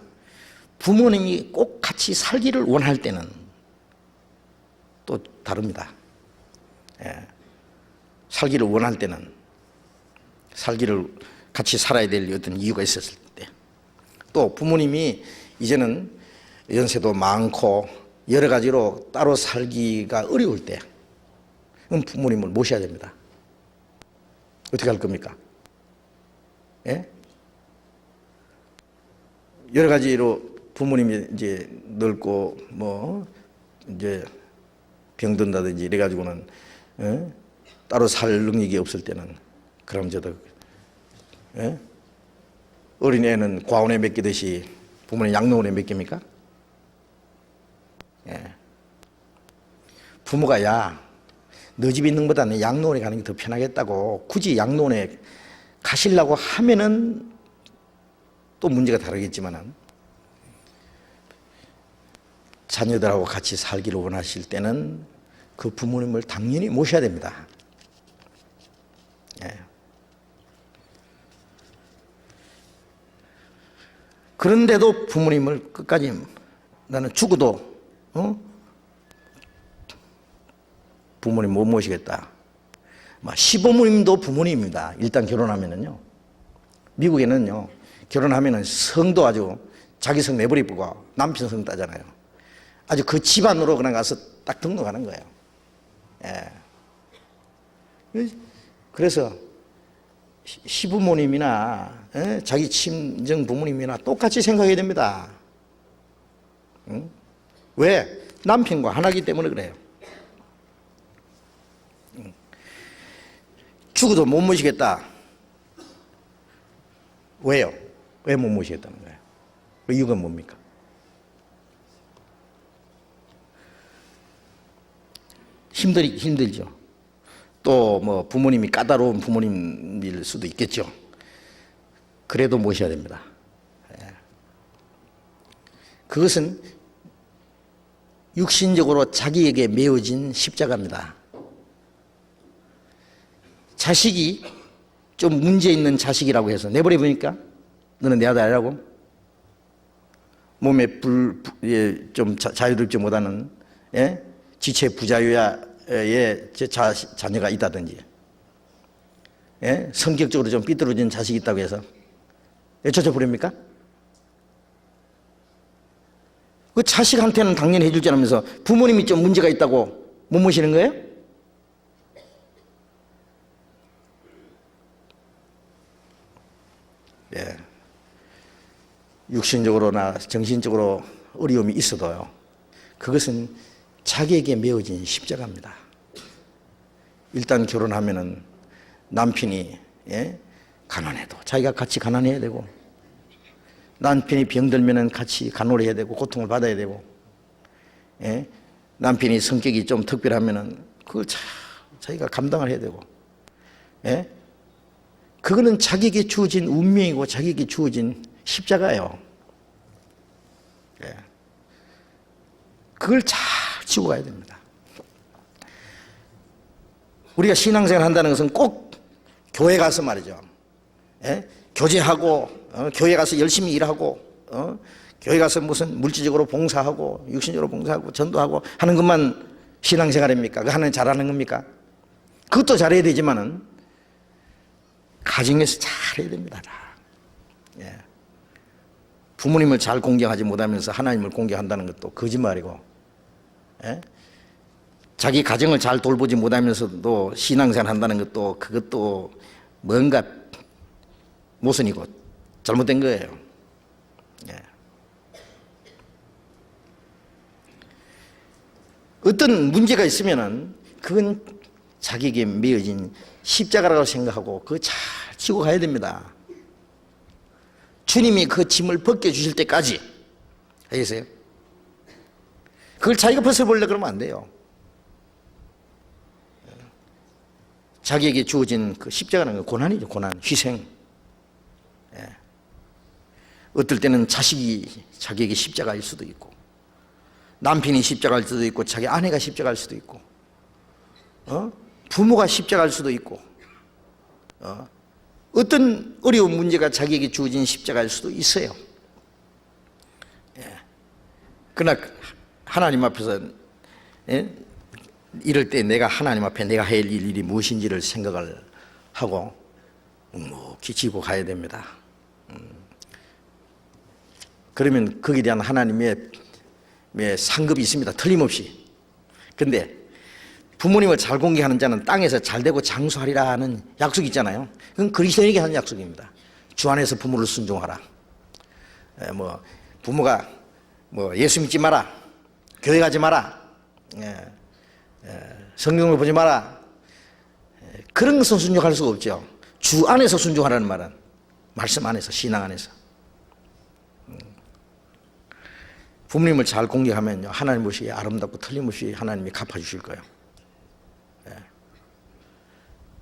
부모님이 꼭 같이 살기를 원할 때는 또 다릅니다. 살기를 원할 때는, 살기를 같이 살아야 될 어떤 이유가 있었을 때, 또 부모님이 이제는 연세도 많고 여러 가지로 따로 살기가 어려울 때, 그럼 부모님을 모셔야 됩니다. 어떻게 할 겁니까? 예? 여러 가지로 부모님이 이제 늙고 뭐 이제 병든다든지 이래가지고는 따로 살 능력이 없을 때는 그럼 저도 어린애는 과원에 맡기듯이 부모님 양로원에 맡깁니까? 부모가 야, 너 집에 있는 것보다 는 양로원에 가는 게 더 편하겠다고 굳이 양로원에 가시려고 하면은 또 문제가 다르겠지만은 자녀들하고 같이 살기를 원하실 때는 그 부모님을 당연히 모셔야 됩니다. 그런데도 부모님을 끝까지 나는 죽어도 부모님 못 모시겠다. 시부모님도 부모님입니다. 일단 결혼하면은요. 미국에는요, 결혼하면은 성도 아주 자기 성 내버리고 남편 성 따잖아요. 아주 그 집안으로 그냥 가서 딱 등록하는 거예요. 그래서 시부모님이나 자기 친정 부모님이나 똑같이 생각해야 됩니다. 왜? 남편과 하나이기 때문에 그래요. 죽어도 못 모시겠다. 왜요? 왜 못 모시겠다는 거예요? 그 이유가 뭡니까? 힘들죠. 또 뭐 부모님이 까다로운 부모님일 수도 있겠죠. 그래도 모셔야 됩니다. 그것은 육신적으로 자기에게 메어진 십자가입니다. 자식이 좀 문제 있는 자식이라고 해서 내버려 보니까 너는 내 아들이라고 몸에 좀 자유롭지 못하는 지체 부자유의 자녀가 있다든지 성격적으로 좀 삐뚤어진 자식이 있다고 해서 내쫓아 버립니까? 그 자식한테는 당연히 해줄 줄 알면서 부모님이 좀 문제가 있다고 못 모시는 거예요? 육신적으로나 정신적으로 어려움이 있어도요, 그것은 자기에게 메어진 십자가입니다. 일단 결혼하면은 남편이 가난해도 자기가 같이 가난해야 되고, 남편이 병들면은 같이 간호를 되고 고통을 받아야 되고, 남편이 성격이 좀 특별하면은 그걸 자기가 감당을 해야 되고, 그거는 자기에게 주어진 운명이고 자기에게 주어진 십자가예요. 그걸 잘 지고 가야 됩니다. 우리가 신앙생활 한다는 것은 꼭 교회 가서 말이죠. 교제하고, 교회 가서 열심히 일하고, 교회 가서 무슨 물질적으로 봉사하고, 육신적으로 봉사하고, 전도하고 하는 것만 신앙생활입니까? 그 하나님 잘하는 겁니까? 그것도 잘해야 되지만은, 가정에서 잘해야 됩니다. 부모님을 잘 공경하지 못하면서 하나님을 공경한다는 것도 거짓말이고, 자기 가정을 잘 돌보지 못하면서도 신앙생활 한다는 것도 그것도 뭔가 모순이고 잘못된 거예요. 어떤 문제가 있으면은 그건 자기에게 메어진 십자가라고 생각하고 그거 잘 지고 가야 됩니다. 주님이 그 짐을 벗겨주실 때까지. 알겠어요? 그걸 자기가 벗어보려고 그러면 안 돼요. 자기에게 주어진 그 십자가는 고난이죠. 고난, 희생. 어떨 때는 자식이 자기에게 십자가일 수도 있고, 남편이 십자가일 수도 있고, 자기 아내가 십자가일 수도 있고, 부모가 십자가일 수도 있고, 어떤 어려운 문제가 자기에게 주어진 십자가일 수도 있어요. 그러나 하나님 앞에서 이럴 때 내가 하나님 앞에 내가 해야 할 일이 무엇인지를 생각을 하고 묵묵히 지고 가야 됩니다. 그러면 거기에 대한 하나님의 상급이 있습니다. 틀림없이. 근데 부모님을 잘 공경하는 자는 땅에서 잘되고 장수하리라 하는 약속이 있잖아요. 그건 그리스도인에게 하는 약속입니다. 주 안에서 부모를 순종하라. 부모가 뭐 예수 믿지 마라, 교회 가지 마라, 성경을 보지 마라, 그런 것은 순종할 수가 없죠. 주 안에서 순종하라는 말은 말씀 안에서, 신앙 안에서. 부모님을 잘 공경하면요, 하나님 없이 아름답고 틀림없이 하나님이 갚아주실 거예요.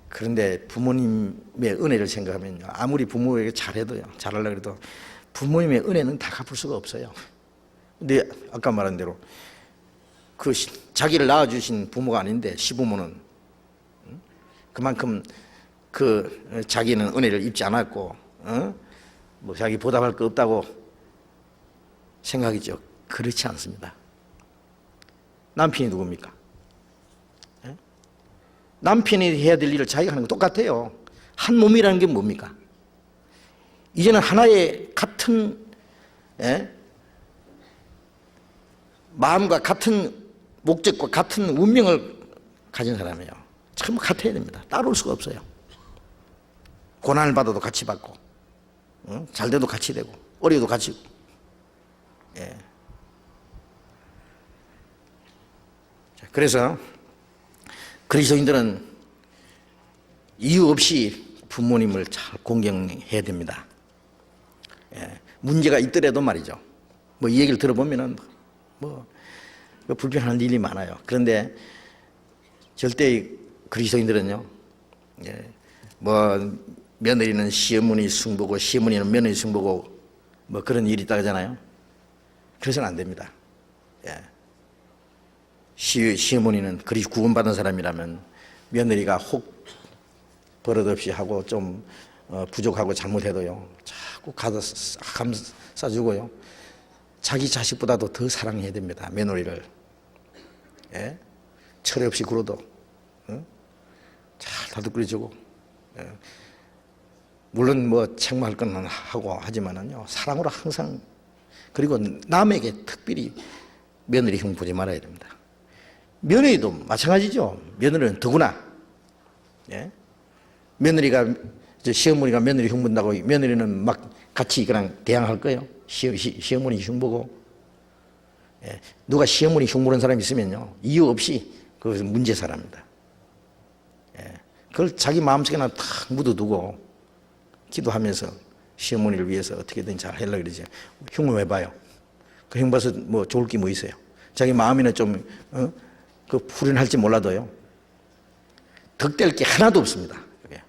그런데 부모님의 은혜를 생각하면요, 아무리 부모에게 잘해도요, 잘하려고 해도 부모님의 은혜는 다 갚을 수가 없어요. 근데 아까 말한 대로 그 자기를 낳아주신 부모가 아닌데 시부모는 그만큼 그 자기는 은혜를 입지 않았고 뭐 자기 보답할 거 없다고 생각이죠. 그렇지 않습니다. 남편이 누굽니까? 남편이 해야 될 일을 자기가 하는 거 똑같아요. 한 몸이라는 게 뭡니까? 이제는 하나의 같은 마음과 같은 목적과 같은 운명을 가진 사람이에요. 전부 같아야 됩니다. 따로 올 수가 없어요. 고난을 받아도 같이 받고, 잘 돼도 같이 되고, 어려도 같이. 그래서 그리스도인들은 이유 없이 부모님을 잘 공경해야 됩니다. 문제가 있더라도 말이죠. 뭐 이 얘기를 들어보면은 뭐 불편한 일이 많아요. 그런데 절대 그리스도인들은요, 뭐 며느리는 시어머니 승보고 시어머니는 며느리 승보고 뭐 그런 일이 있다 하잖아요. 그래서는 안 됩니다. 시어머니는 그리 구원받은 사람이라면 며느리가 혹 버릇없이 하고 좀 부족하고 잘못해도요, 자꾸 가서 싸주고요, 자기 자식보다도 더 사랑해야 됩니다. 며느리를. 철이 없이 굴어도 잘 다독거려주고, 물론 뭐 책망할 건 하고 하지만은요, 사랑으로 항상. 그리고 남에게 특별히 며느리 흉 보지 말아야 됩니다. 며느리도 마찬가지죠. 며느리는 더구나. 며느리가 시어머니가 며느리 흉 본다고 며느리는 막 같이 그냥 대항할 거예요. 시어머니 흉 보고. 누가 시어머니 흉 보는 사람이 있으면요, 이유 없이 그것은 문제 사람입니다. 그걸 자기 마음속에나 탁 묻어두고 기도하면서 시어머니를 위해서 어떻게든 잘 하려고 그러지. 흉을 왜 봐요? 그 흉 봐서 뭐 좋을 게 뭐 있어요? 자기 마음이나 좀 그 후련할지 몰라도요, 덕될 게 하나도 없습니다. 그게.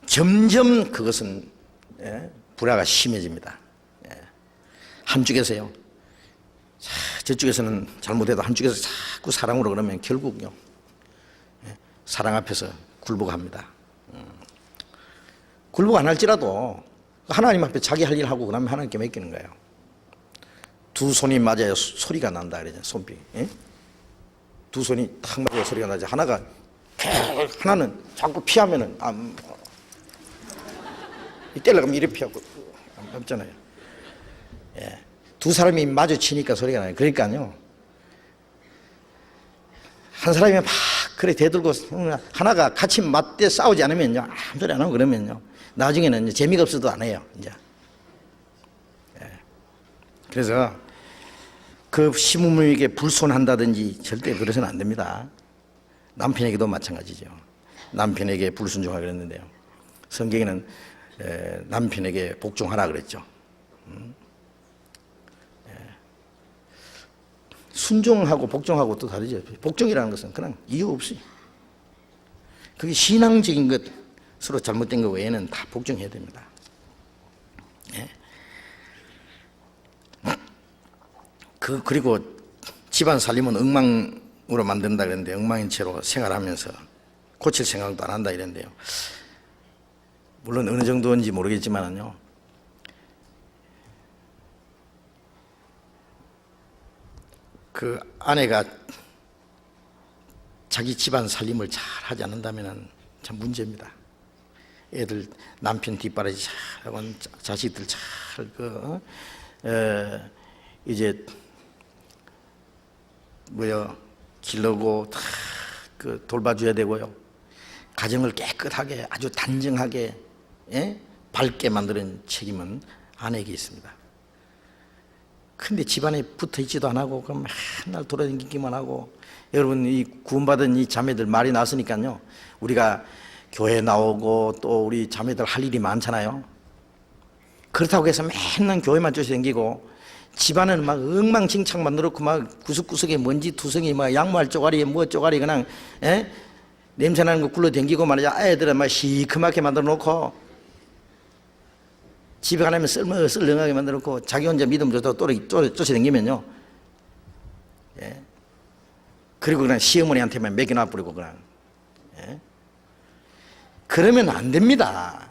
점점 그것은 불화가 심해집니다. 한쪽에서요, 저쪽에서는 잘못해도 한쪽에서 자꾸 사랑으로 그러면 결국요, 사랑 앞에서 굴복합니다. 굴복 안 할지라도 하나님 앞에 자기 할 일 하고 그러면 하나님께 맡기는 거예요. 두 손이 맞아야 소리가 난다 그러잖아요. 손뼉. 두 손이 탁 맞아야 소리가 나지. 하나는 자꾸 피하면은 때려가면 이래 피하고 없잖아요. 두 사람이 마주치니까 소리가 나요. 그러니까요, 한 사람이 막 그래 대들고 하나가 같이 맞대 싸우지 않으면요, 아무 소리 안 하고 그러면요, 나중에는 이제 재미가 없어도 안 해요. 이제. 그래서 그 시부모에게 불손한다든지 절대 그러서는 안 됩니다. 남편에게도 마찬가지죠. 남편에게 불순종하라 그랬는데요, 성경에는 남편에게 복종하라 그랬죠. 순종하고 복종하고 또 다르죠. 복종이라는 것은 그냥 이유 없이, 그게 신앙적인 것으로 잘못된 것 외에는 다 복종해야 됩니다. 그리고 집안 살림은 엉망으로 만든다 그랬는데, 엉망인 채로 생활하면서 고칠 생각도 안 한다 이랬는데요, 물론 어느 정도인지 모르겠지만요, 그 아내가 자기 집안 살림을 잘 하지 않는다면 참 문제입니다. 애들 남편 뒷바라지 잘하고 자식들 잘 이제 길러고 다 돌봐줘야 되고요. 가정을 깨끗하게 아주 단정하게 밝게 만드는 책임은 아내에게 있습니다. 근데 집안에 붙어 있지도 안 하고 그럼 맨날 돌아다니기만 하고, 여러분 이 구원받은 이 자매들 말이 났으니까요, 우리가 교회 나오고 또 우리 자매들 할 일이 많잖아요. 그렇다고 해서 맨날 교회만 쫓아다니고 집안은 막 엉망진창 만들었고 막 구석구석에 먼지 투성이 막 양말 쪼가리에 뭐 쪼가리 그냥 냄새나는 거 굴러다니고 말이야. 애들은 막 시커멓게 만들어 놓고 집에 가려면 썰렁하게 만들어 놓고 자기 혼자 믿음 줘서 쫓아다니면요, 예. 그리고 그냥 시어머니한테만 매겨놔 버리고 그냥, 예. 그러면 안 됩니다.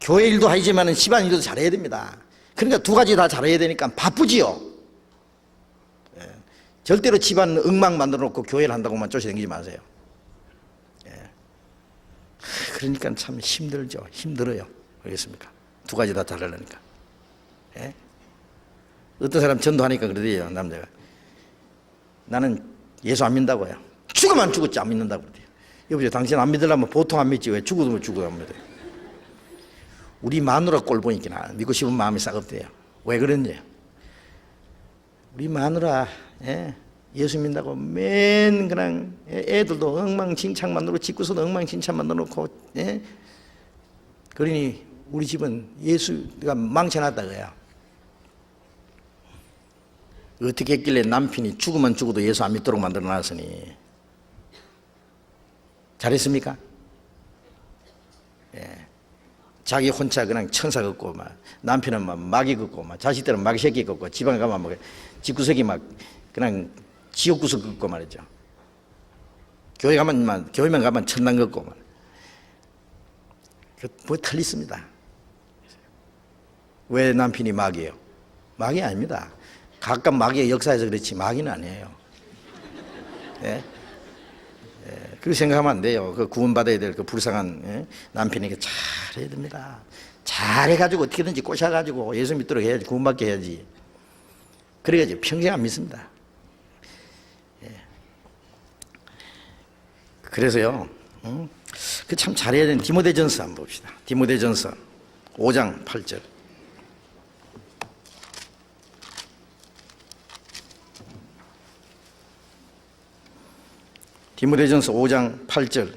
교회 일도 하지만 집안 일도 잘해야 됩니다. 그러니까 두 가지 다 잘해야 되니까 바쁘지요. 예. 절대로 집안 엉망 만들어 놓고 교회를 한다고만 쫓아다니지 마세요. 예. 그러니까 참 힘들죠. 힘들어요. 알겠습니까? 두 가지 다 잘하려니까. 예? 어떤 사람 전도하니까 그러대요. 남자가, 나는 예수 안 믿는다고요. 죽으면 죽었지 안 믿는다고 그러대요. 여보세요, 당신 안 믿으려면 보통 안 믿지 왜 죽어도 죽어야 안 믿어요. 우리 마누라 꼴 보니까 믿고 싶은 마음이 싹 없대요. 왜 그런지, 우리 마누라, 예, 예수 믿는다고 맨 그냥 애들도 엉망진창 만들고 집구석도 엉망진창 만들어 놓고, 예? 그러니 우리 집은 예수가 망쳐놨다 그래요. 어떻게 했길래 남편이 죽으면 죽어도 예수 안 믿도록 만들어 놨으니. 잘했습니까? 예. 자기 혼자 그냥 천사 같고 막, 남편은 막 마귀 같고 막, 자식들은 마귀 새끼 같고, 집안에 가면 막 집구석이 막 그냥 지옥구석 같고 말이죠. 교회만 가면 천당 같고 막. 뭐 틀렸습니다. 왜 남편이 마귀예요? 마귀 아닙니다. 가끔 마귀의 역사에서 그렇지 마귀는 아니에요. 예? 그렇게 생각하면 안 돼요. 그 구원받아야 될 그 불쌍한, 예? 남편에게 잘해야 됩니다. 잘해가지고 어떻게든지 꼬셔가지고 예수 믿도록 해야지, 구원받게 해야지. 그래야지 평생 안 믿습니다. 예. 그래서요, 그 참 잘해야 되는 디모데전서 한번 봅시다. 디모데전서 5장 8절. 디모데전서 5장 8절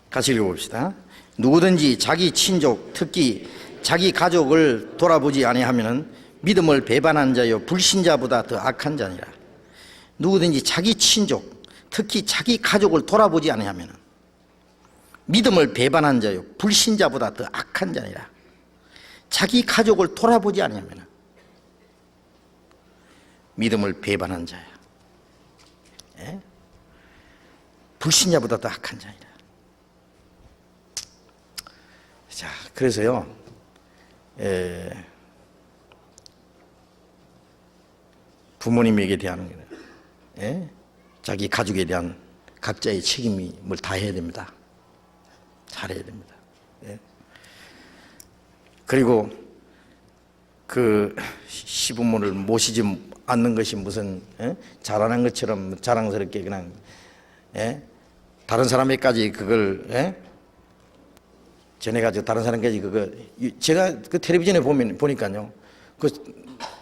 같이 읽어봅시다. 누구든지 자기 친족, 특히 자기 가족을 돌아보지 아니하면은 믿음을 배반한 자요 불신자보다 더 악한 자니라. 누구든지 자기 친족, 특히 자기 가족을 돌아보지 아니하면은 믿음을 배반한 자요 불신자보다 더 악한 자니라. 자기 가족을 돌아보지 아니하면은 믿음을 배반한 자야. 예? 불신자보다 더 악한 자이다. 자, 그래서요, 부모님에게 대한, 예? 자기 가족에 대한 각자의 책임을 다해야 됩니다. 잘해야 됩니다. 예? 그리고 그 시부모를 모시지 않는 것이 무슨, 예? 잘하는 것처럼 자랑스럽게 그냥, 예? 다른 사람에까지 그걸, 예? 전해가지고 다른 사람까지 그거, 제가 그 텔레비전에 보니까요, 그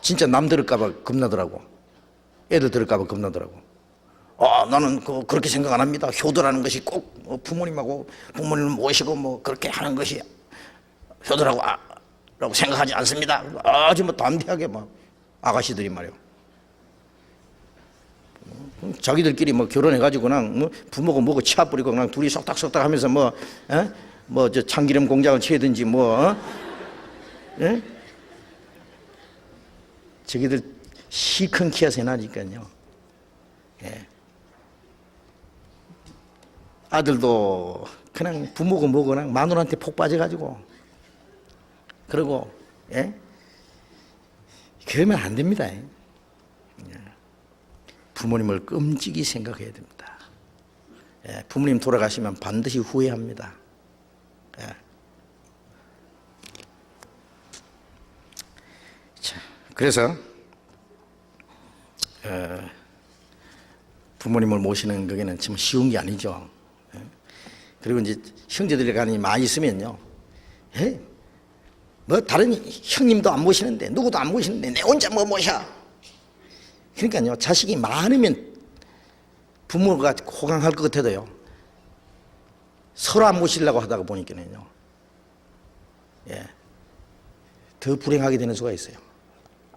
진짜 남 들을까봐 겁나더라고. 애들 들을까봐 겁나더라고. 나는 그렇게 생각 안 합니다. 효도라는 것이 꼭 부모님을 모시고 뭐 그렇게 하는 것이 효도라고 라고 생각하지 않습니다. 아주 뭐 담대하게 막 아가씨들이 말이요. 자기들끼리 뭐 결혼해가지고 그냥 뭐 부모가 뭐고 치아뿌리고 그냥 둘이 속닥속닥 하면서 저 참기름 공장을 치든지 예? 저기들 시큰 키워서 해놔니까요. 예. 아들도 그냥 부모가 뭐고 그냥 마누라한테 폭 빠져가지고 그러고, 예? 그러면 안 됩니다. 부모님을 끔찍이 생각해야 됩니다. 예, 부모님 돌아가시면 반드시 후회합니다. 예. 자, 그래서 부모님을 모시는 그게는 참 쉬운 게 아니죠. 예. 그리고 이제 형제들이 간이 많이 있으면요, 뭐 다른 형님도 안 모시는데 누구도 안 모시는데 내 혼자 뭐 모셔. 그러니까요, 자식이 많으면 부모가 호강할 것 같아도요, 서로 안 모시려고 하다가 보니까는요, 더 불행하게 되는 수가 있어요.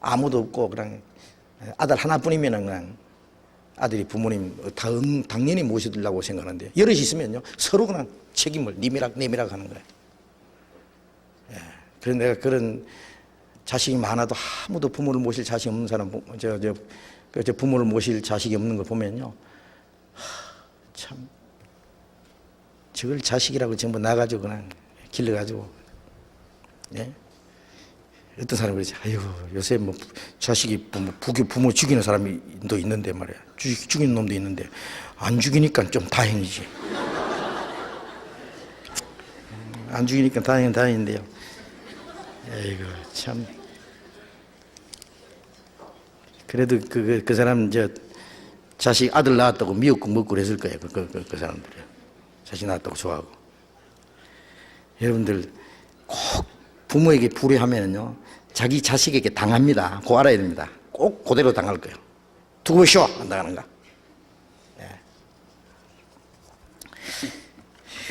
아무도 없고 그냥 아들 하나뿐이면 그냥 아들이 부모님 당연히 모시려고 생각하는데, 여럿이 있으면요 서로 그냥 책임을 내미락 하는 거예요. 그래서 내가 그런 자식이 많아도 아무도 부모를 모실 자식이 없는 사람, 저 부모를 모실 자식이 없는 걸 보면요, 참 저걸 자식이라고 전부 나가지고 그냥 길러가지고, 어떤 사람이 그러지, 아이고 요새 뭐 자식이 부모 죽이는 사람도 있는데 말이야, 죽이는 놈도 있는데 안 죽이니까 좀 다행이지. 안 죽이니까 다행인데요, 아이고 참. 그래도 그 사람 자식 아들 낳았다고 미역국 먹고 그랬을 거예요. 그 사람들이 자식 낳았다고 좋아하고. 여러분들 꼭 부모에게 불효하면은요, 자기 자식에게 당합니다. 그거 알아야 됩니다. 꼭 그대로 당할 거예요. 두고 보시오 안 당하는가.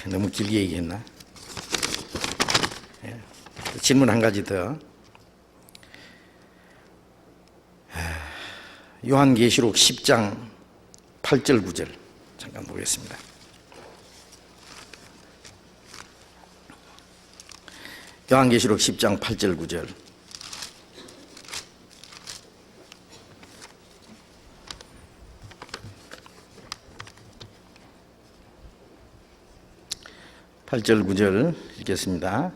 너무 길게 얘기했나? 질문 한 가지 더. 요한계시록 10장 8절 9절 잠깐 보겠습니다. 요한계시록 10장 8절 9절. (8절) (9절) 읽겠습니다.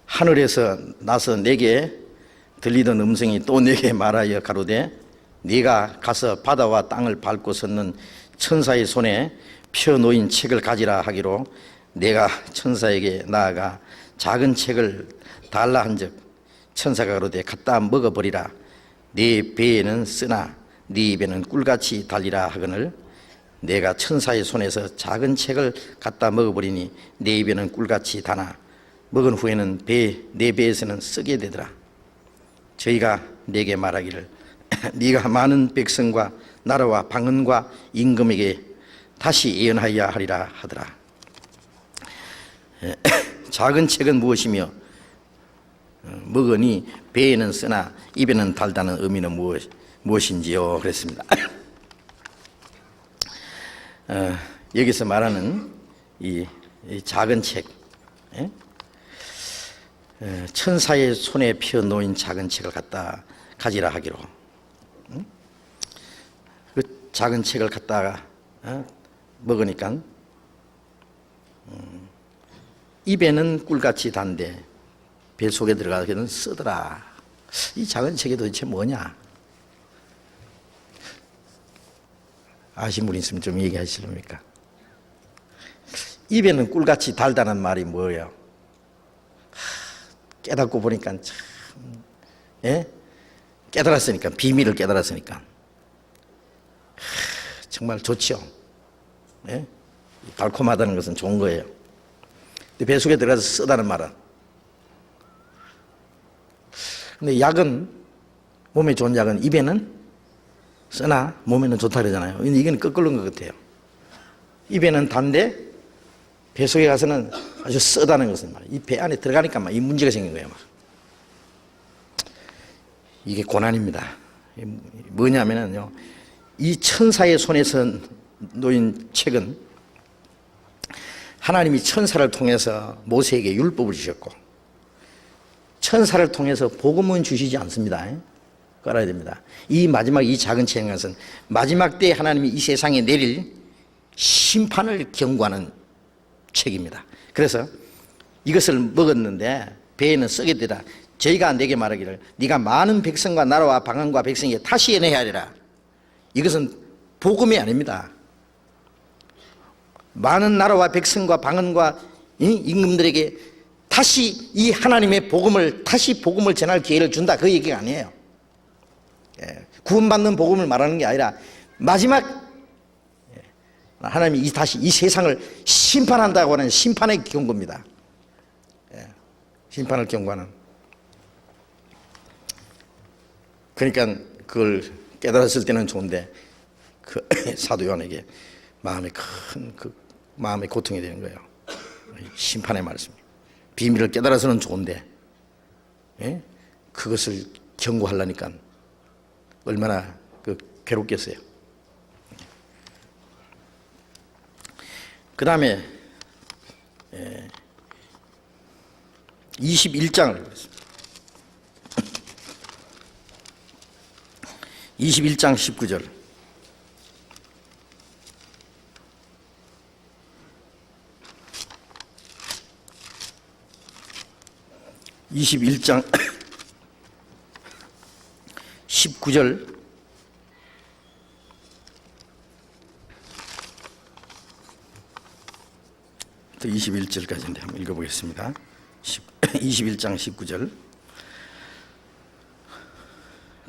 하늘에서 나서 내게 들리던 음성이 또 내게 말하여 가로되, 네가 가서 바다와 땅을 밟고 섰는 천사의 손에 펴 놓인 책을 가지라 하기로, 내가 천사에게 나아가 작은 책을 달라 한즉 천사가 가로되, 갖다 먹어버리라. 네 배에는 쓰나 네 입에는 꿀같이 달리라 하거늘, 내가 천사의 손에서 작은 책을 갖다 먹어버리니 내 입에는 꿀같이 다나 먹은 후에는 내 배에서는 쓰게 되더라. 저희가 내게 말하기를, 네가 많은 백성과 나라와 방언과 임금에게 다시 예언하여야 하리라 하더라. 작은 책은 무엇이며 먹으니 배에는 쓰나 입에는 달다는 의미는 무엇인지요? 그랬습니다. 여기서 말하는 이 작은 책, 천사의 손에 펴 놓인 작은 책을 갖다 가지라 하기로, 그 작은 책을 갖다가 먹으니까 입에는 꿀같이 단데 배 속에 들어가기는 쓰더라. 이 작은 책이 도대체 뭐냐? 아신 분 있으면 좀 얘기하시렵니까? 입에는 꿀같이 달다는 말이 뭐예요? 깨닫고 보니까 참, 깨달았으니까, 비밀을 깨달았으니까 정말 좋죠. 달콤하다는 것은 좋은 거예요. 근데 배 속에 들어가서 쓰다는 말은, 근데 약은, 몸에 좋은 약은 입에는 쓰나 몸에는 좋다 그러잖아요. 이건 거꾸로인 것 같아요. 입에는 단데 배 속에 가서는 아주 쓰다는 것은 말이에요. 이 배 안에 들어가니까 막 이 문제가 생긴 거예요. 막. 이게 고난입니다. 뭐냐면요, 이 천사의 손에서 놓인 책은 하나님이 천사를 통해서 모세에게 율법을 주셨고, 천사를 통해서 복음은 주시지 않습니다. 그거 알아야 됩니다. 이 마지막 이 작은 책인 것은 마지막 때 하나님이 이 세상에 내릴 심판을 경고하는 책입니다. 그래서 이것을 먹었는데 배에는 썩게 되라. 저희가 내게 말하기를, 네가 많은 백성과 나라와 방언과 백성에게 다시 예언해야 하리라. 이것은 복음이 아닙니다. 많은 나라와 백성과 방언과 임금들에게 다시 이 하나님의 복음을, 다시 복음을 전할 기회를 준다, 그 얘기가 아니에요. 구원받는 복음을 말하는 게 아니라 마지막 하나님이 다시 이 세상을 심판한다고 하는 심판의 경고입니다. 심판을 경고하는. 그러니까 그걸 깨달았을 때는 좋은데 그 사도 요한에게 마음에 큰 마음의 고통이 되는 거예요. 심판의 말씀. 비밀을 깨달아서는 좋은데 그것을 경고하려니까 얼마나 괴롭겠어요. 그 다음에 21장을 보겠습니다. 21장 19절. (21장) 19절 21절까지인데 한번 읽어보겠습니다. 21장 19절.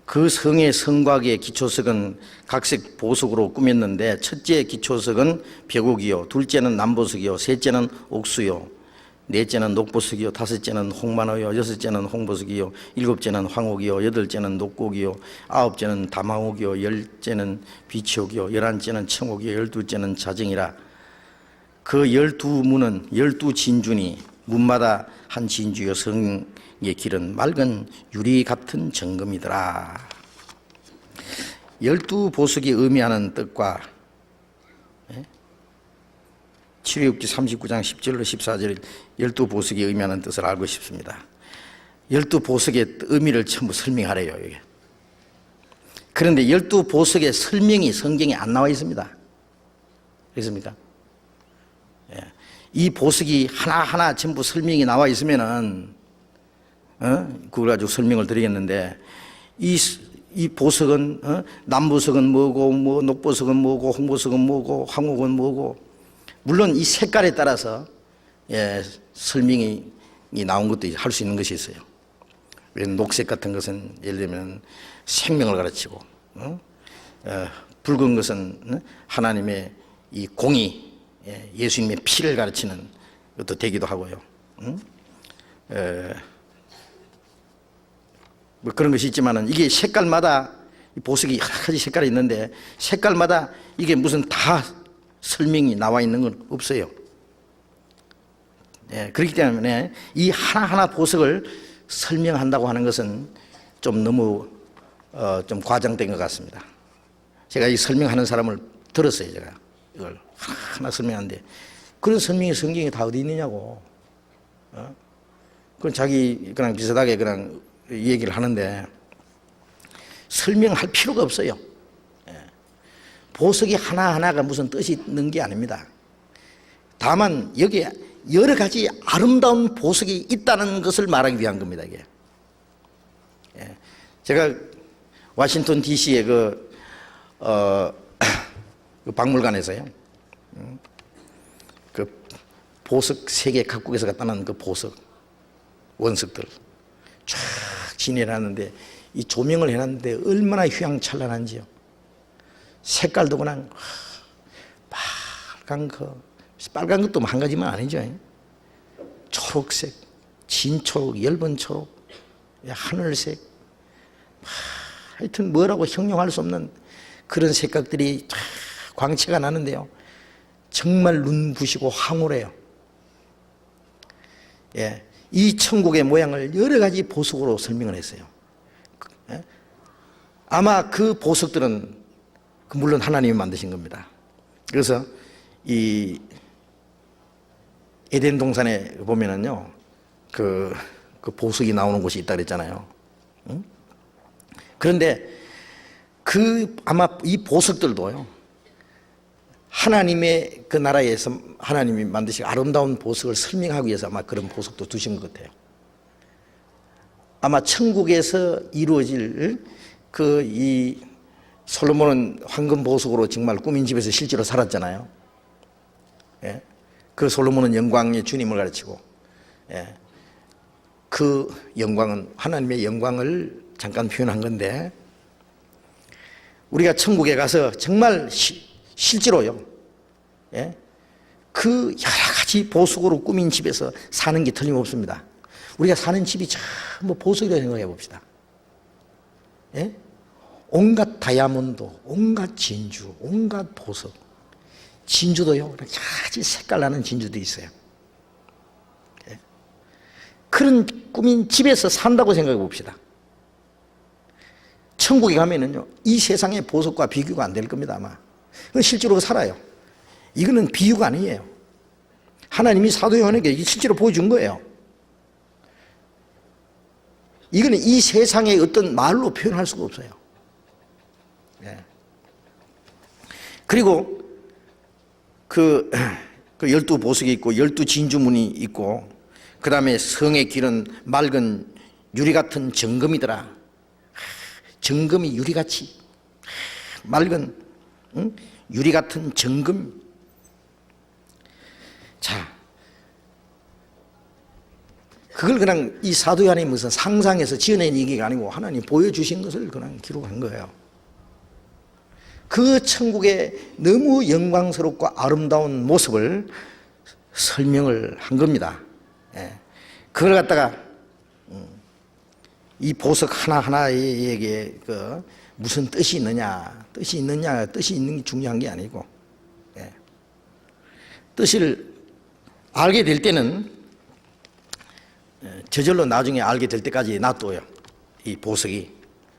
그 성의 성곽의 기초석은 각색 보석으로 꾸몄는데 첫째 기초석은 벽옥이요, 둘째는 남보석이요, 셋째는 옥수요, 넷째는 녹보석이요, 다섯째는 홍만호요, 여섯째는 홍보석이요, 일곱째는 황옥이요, 여덟째는 녹곡이요, 아홉째는 담황옥이요, 열째는 비치옥이요, 열한째는 청옥이요, 열둘째는 자정이라. 그 12문은 12진주니 문마다 한 진주요, 성의 길은 맑은 유리 같은 정금이더라. 12보석이 의미하는 뜻과 출애굽기 39장 10절로 14절 12보석이 의미하는 뜻을 알고 싶습니다. 12보석의 의미를 전부 설명하래요. 이게. 그런데 12보석의 설명이 성경에 안 나와 있습니다. 그렇습니까? 이 보석이 하나하나 전부 설명이 나와 있으면은 그걸 가지고 설명을 드리겠는데, 이 보석은 남보석은 뭐고, 뭐 녹보석은 뭐고, 홍보석은 뭐고, 황옥은 뭐고, 물론 이 색깔에 따라서 설명이 나온 것도 할 수 있는 것이 있어요. 녹색 같은 것은 예를 들면 생명을 가르치고, 붉은 것은 하나님의 이 공의, 예수님의 피를 가르치는 것도 되기도 하고요. 뭐 그런 것이 있지만은 이게 색깔마다 보석이 여러 가지 색깔이 있는데 색깔마다 이게 무슨 다 설명이 나와 있는 건 없어요. 그렇기 때문에 이 하나하나 보석을 설명한다고 하는 것은 좀 너무 좀 과장된 것 같습니다. 제가 이 설명하는 사람을 들었어요. 제가 이걸 하나 설명하는데 그런 설명이 성경에 다 어디 있느냐고. 그건 자기 그냥 비슷하게 그냥 얘기를 하는데 설명할 필요가 없어요. 보석이 하나하나가 무슨 뜻이 있는 게 아닙니다. 다만 여기에 여러 가지 아름다운 보석이 있다는 것을 말하기 위한 겁니다. 이게. 제가 워싱턴 DC의 그 박물관에서요, 그 보석 세계 각국에서 갖다 놓은 그 보석 원석들 쫙 진열하는데 이 조명을 해놨는데 얼마나 휘황찬란한지요. 색깔도 그냥 빨간 것도 한 가지만 아니죠. 초록색, 진초록, 엷은 초록, 하늘색, 하여튼 뭐라고 형용할 수 없는 그런 색깔들이 광채가 나는데요, 정말 눈부시고 황홀해요. 이 천국의 모양을 여러 가지 보석으로 설명을 했어요. 아마 그 보석들은 물론 하나님이 만드신 겁니다. 그래서 이 에덴 동산에 보면은요, 그 보석이 나오는 곳이 있다 그랬잖아요. 그런데 아마 이 보석들도요, 하나님의 그 나라에서 하나님이 만드신 아름다운 보석을 설명하기 위해서 아마 그런 보석도 두신 것 같아요. 아마 천국에서 이루어질 이 솔로몬은 황금 보석으로 정말 꾸민 집에서 실제로 살았잖아요. 그 솔로몬은 영광의 주님을 가르치고, 그 영광은 하나님의 영광을 잠깐 표현한 건데, 우리가 천국에 가서 정말 실제로요, 예? 그 여러 가지 보석으로 꾸민 집에서 사는 게 틀림없습니다. 우리가 사는 집이 전부 보석이라고 생각해 봅시다. 예? 온갖 다이아몬드, 온갖 진주, 온갖 보석. 진주도요, 여러 가지 색깔 나는 진주도 있어요. 예? 그런 꾸민 집에서 산다고 생각해 봅시다. 천국에 가면은요, 이 세상의 보석과 비교가 안 될 겁니다, 아마. 실제로 살아요. 이거는 비유가 아니에요. 하나님이 사도 요한에게 실제로 보여준 거예요. 이거는 이 세상의 어떤 말로 표현할 수가 없어요. 예. 그리고 그 12보석이 있고 12진주문이 있고 그 다음에 성의 길은 맑은 유리 같은 정금이더라. 정금이 유리같이 맑은 유리 같은 정금. 자, 그걸 그냥 이 사도 요한이 무슨 상상해서 지어낸 얘기가 아니고 하나님 보여주신 것을 그냥 기록한 거예요. 그 천국의 너무 영광스럽고 아름다운 모습을 설명을 한 겁니다. 예. 그걸 갖다가 이 보석 하나하나에게 그 무슨 뜻이 있느냐, 뜻이 있는 게 중요한 게 아니고, 예. 뜻을 알게 될 때는 저절로 나중에 알게 될 때까지 놔둬요. 이 보석이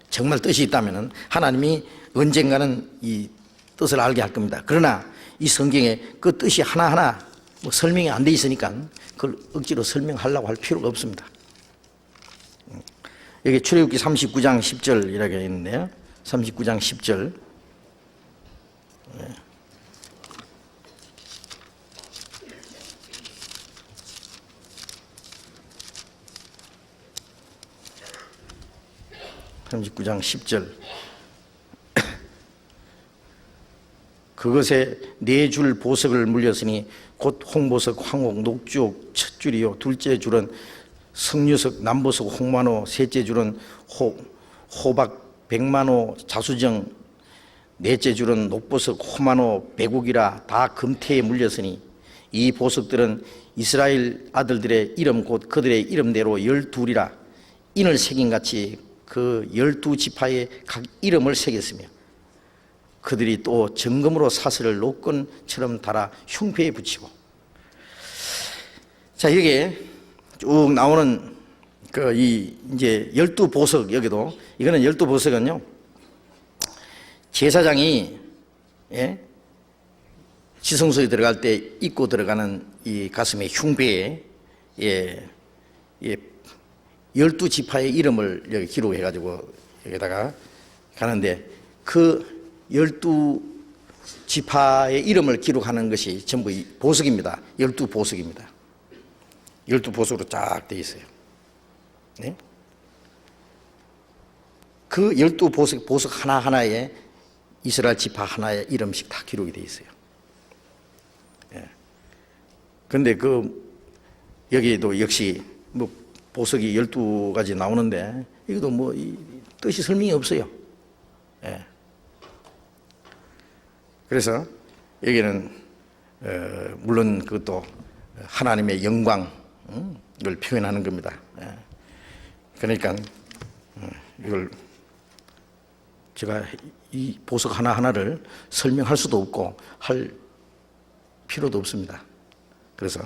정말 뜻이 있다면 하나님이 언젠가는 이 뜻을 알게 할 겁니다. 그러나 이 성경에 그 뜻이 하나하나 뭐 설명이 안 돼 있으니까 그걸 억지로 설명하려고 할 필요가 없습니다. 여기 출애굽기 39장 10절이라고 있는데요. 39장 10절. 네. (39장 10절) 그것에 네 줄 보석을 물렸으니 곧 홍보석, 황옥, 녹주옥 첫 줄이요 둘째 줄은 석류석, 남보석, 홍만호, 셋째 줄은 호박, 백만호, 자수정, 넷째 줄은 녹보석, 호만호, 백옥이라 다 금태에 물렸으니 이 보석들은 이스라엘 아들들의 이름 곧 그들의 이름대로 12이라 인을 새긴같이 그 12지파의 각 이름을 새겼으며 그들이 또 정금으로 사슬을 노끈처럼 달아 흉패에 붙이고. 자, 여기에 쭉 나오는 그 이제 12보석, 여기도 이거는 12보석은요 제사장이 지성소에 들어갈 때 입고 들어가는 이 가슴의 흉배에 12지파의 이름을 여기 기록해 가지고 여기다가 가는데 그 12지파의 이름을 기록하는 것이 전부 이 보석입니다. 12보석입니다. 12보석으로 쫙 되어 있어요. 네? 그 12보석 하나하나에 이스라엘 지파 하나의 이름씩 다 기록이 되어 있어요. 그런데 여기도 역시 뭐 보석이 12가지 나오는데 이것도 뭐 뜻이 설명이 없어요. 예. 그래서 여기는 물론 그것도 하나님의 영광을 표현하는 겁니다. 예. 그러니까 이걸 제가 이 보석 하나하나를 설명할 수도 없고 할 필요도 없습니다. 그래서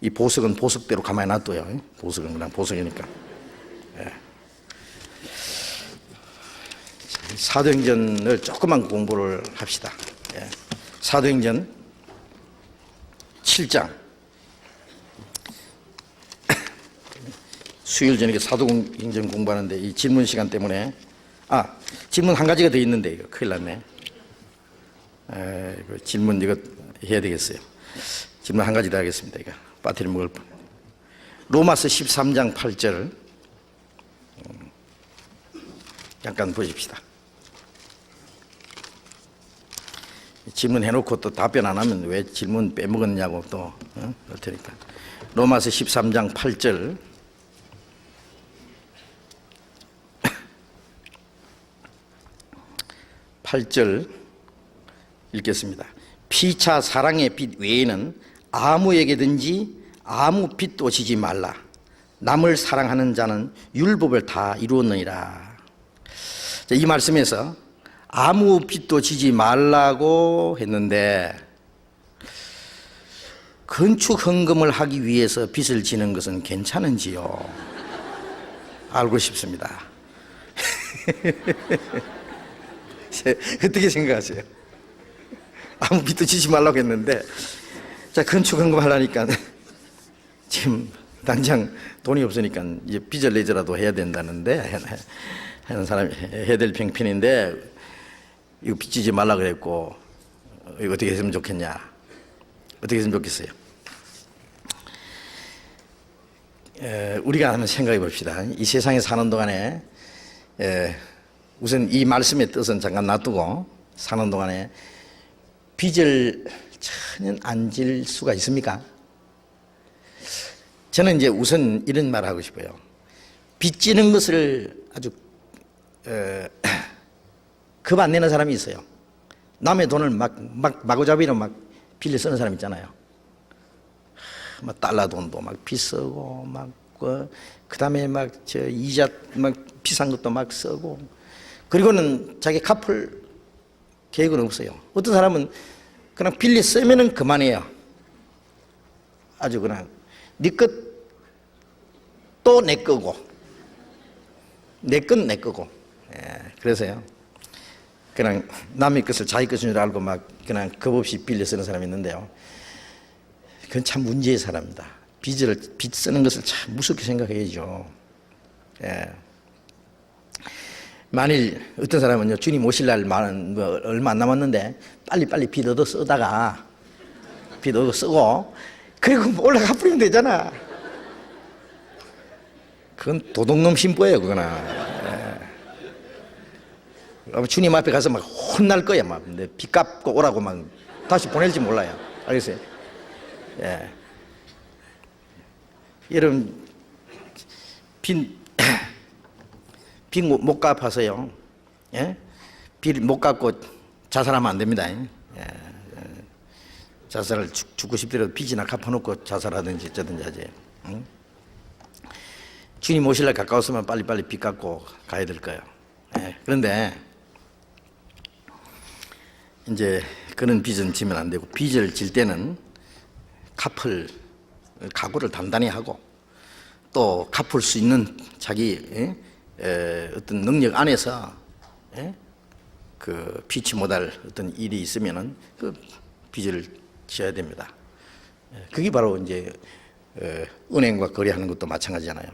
이 보석은 보석대로 가만히 놔둬요. 보석은 그냥 보석이니까. 예. 사도행전을 조금만 공부를 합시다. 예. 사도행전 7장. 수요일 저녁에 사도행전 공부하는데 이 질문 시간 때문에 질문 한 가지가 더 있는데 이거 큰일 났네. 질문 이거 해야 되겠어요. 질문 한 가지 더 하겠습니다. 이거 배터리 먹을 뻔. 로마서 13장 8절 잠깐 보십시다. 질문 해놓고 또 답변 안 하면 왜 질문 빼먹었냐고 또 그럴 테니까. 로마서 13장 8절. 읽겠습니다. 피차 사랑의 빚 외에는 아무에게든지 아무 빚도 지지 말라. 남을 사랑하는 자는 율법을 다 이루었느니라. 이 말씀에서 아무 빚도 지지 말라고 했는데, 건축 헌금을 하기 위해서 빚을 지는 것은 괜찮은지요? 알고 싶습니다. 어떻게 생각하세요? 아무 빚도 지지 말라고 했는데, 자, 건축 헌금 하려니까 지금 당장 돈이 없으니까 이제 빚을 내더라도 해야 된다는데, 하는 사람이 해야 될 형편인데, 이거 빚 지지 말라 그랬고, 이거 어떻게 했으면 좋겠냐? 어떻게 했으면 좋겠어요? 우리가 한번 생각해 봅시다. 이 세상에 사는 동안에, 우선 이 말씀의 뜻은 잠깐 놔두고, 사는 동안에 빚을 전혀 안 질 수가 있습니까? 저는 이제 우선 이런 말을 하고 싶어요. 빚 지는 것을 아주 겁 안 내는 사람이 있어요. 남의 돈을 마구잡이로 막 빌려 쓰는 사람 있잖아요. 막 달러 돈도 막 비쓰고, 막 그다음에 막 저 이자 막 비싼 것도 막 쓰고, 그리고는 자기 갚을 계획은 없어요. 어떤 사람은 그냥 빌려 쓰면은 그만해요. 아주 그냥 네 것 또 내 거고, 내 건 내 거고. 그래서요, 그냥 남의 것을 자기 것인 줄 알고 막 그냥 겁 없이 빌려 쓰는 사람이 있는데요, 그건 참 문제의 사람입니다. 빚 쓰는 것을 참 무섭게 생각해야죠. 만일 어떤 사람은요, 주님 오실 날 얼마 안 남았는데 빨리 빚 얻어 쓰다가, 빚 얻어 쓰고 그리고 올라가 버리면 되잖아. 그건 도둑놈 심보예요, 그거는. 주님 앞에 가서 막 혼날 거야, 막. 근데 빚 갚고 오라고 막 다시 보낼지 몰라요. 알겠어요? 여러분, 빚 못 갚아서요, 빚 못 갚고 자살하면 안 됩니다. 자살을 죽고 싶더라도 빚이나 갚아놓고 자살하든지 어쩌든지 하지. 주님 오실 날 가까웠으면 빨리 빚 갚고 가야 될 거예요. 그런데 이제 그런 빚은 지면 안 되고, 빚을 질 때는 갚을 각오를 단단히 하고, 또 갚을 수 있는 자기 어떤 능력 안에서 그 피치 못할 어떤 일이 있으면은 그 빚을 지어야 됩니다. 그게 바로 이제 은행과 거래하는 것도 마찬가지잖아요.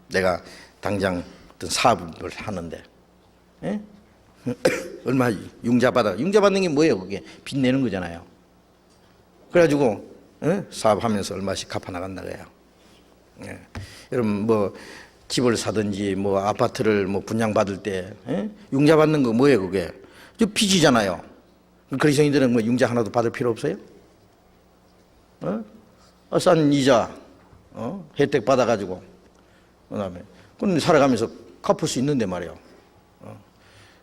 내가 당장 어떤 사업을 하는데 얼마 융자 받는 게 뭐예요? 그게 빚 내는 거잖아요. 그래가지고 사업하면서 얼마씩 갚아 나간다 그래요. 여러분, 뭐 집을 사든지 뭐 아파트를 뭐 분양받을 때 융자 받는 거 뭐예요? 그게 저 빚이잖아요. 그리스도인들은 뭐 융자 하나도 받을 필요 없어요? 싼 이자 혜택 받아가지고 그다음에 그건 살아가면서 갚을 수 있는데 말이에요.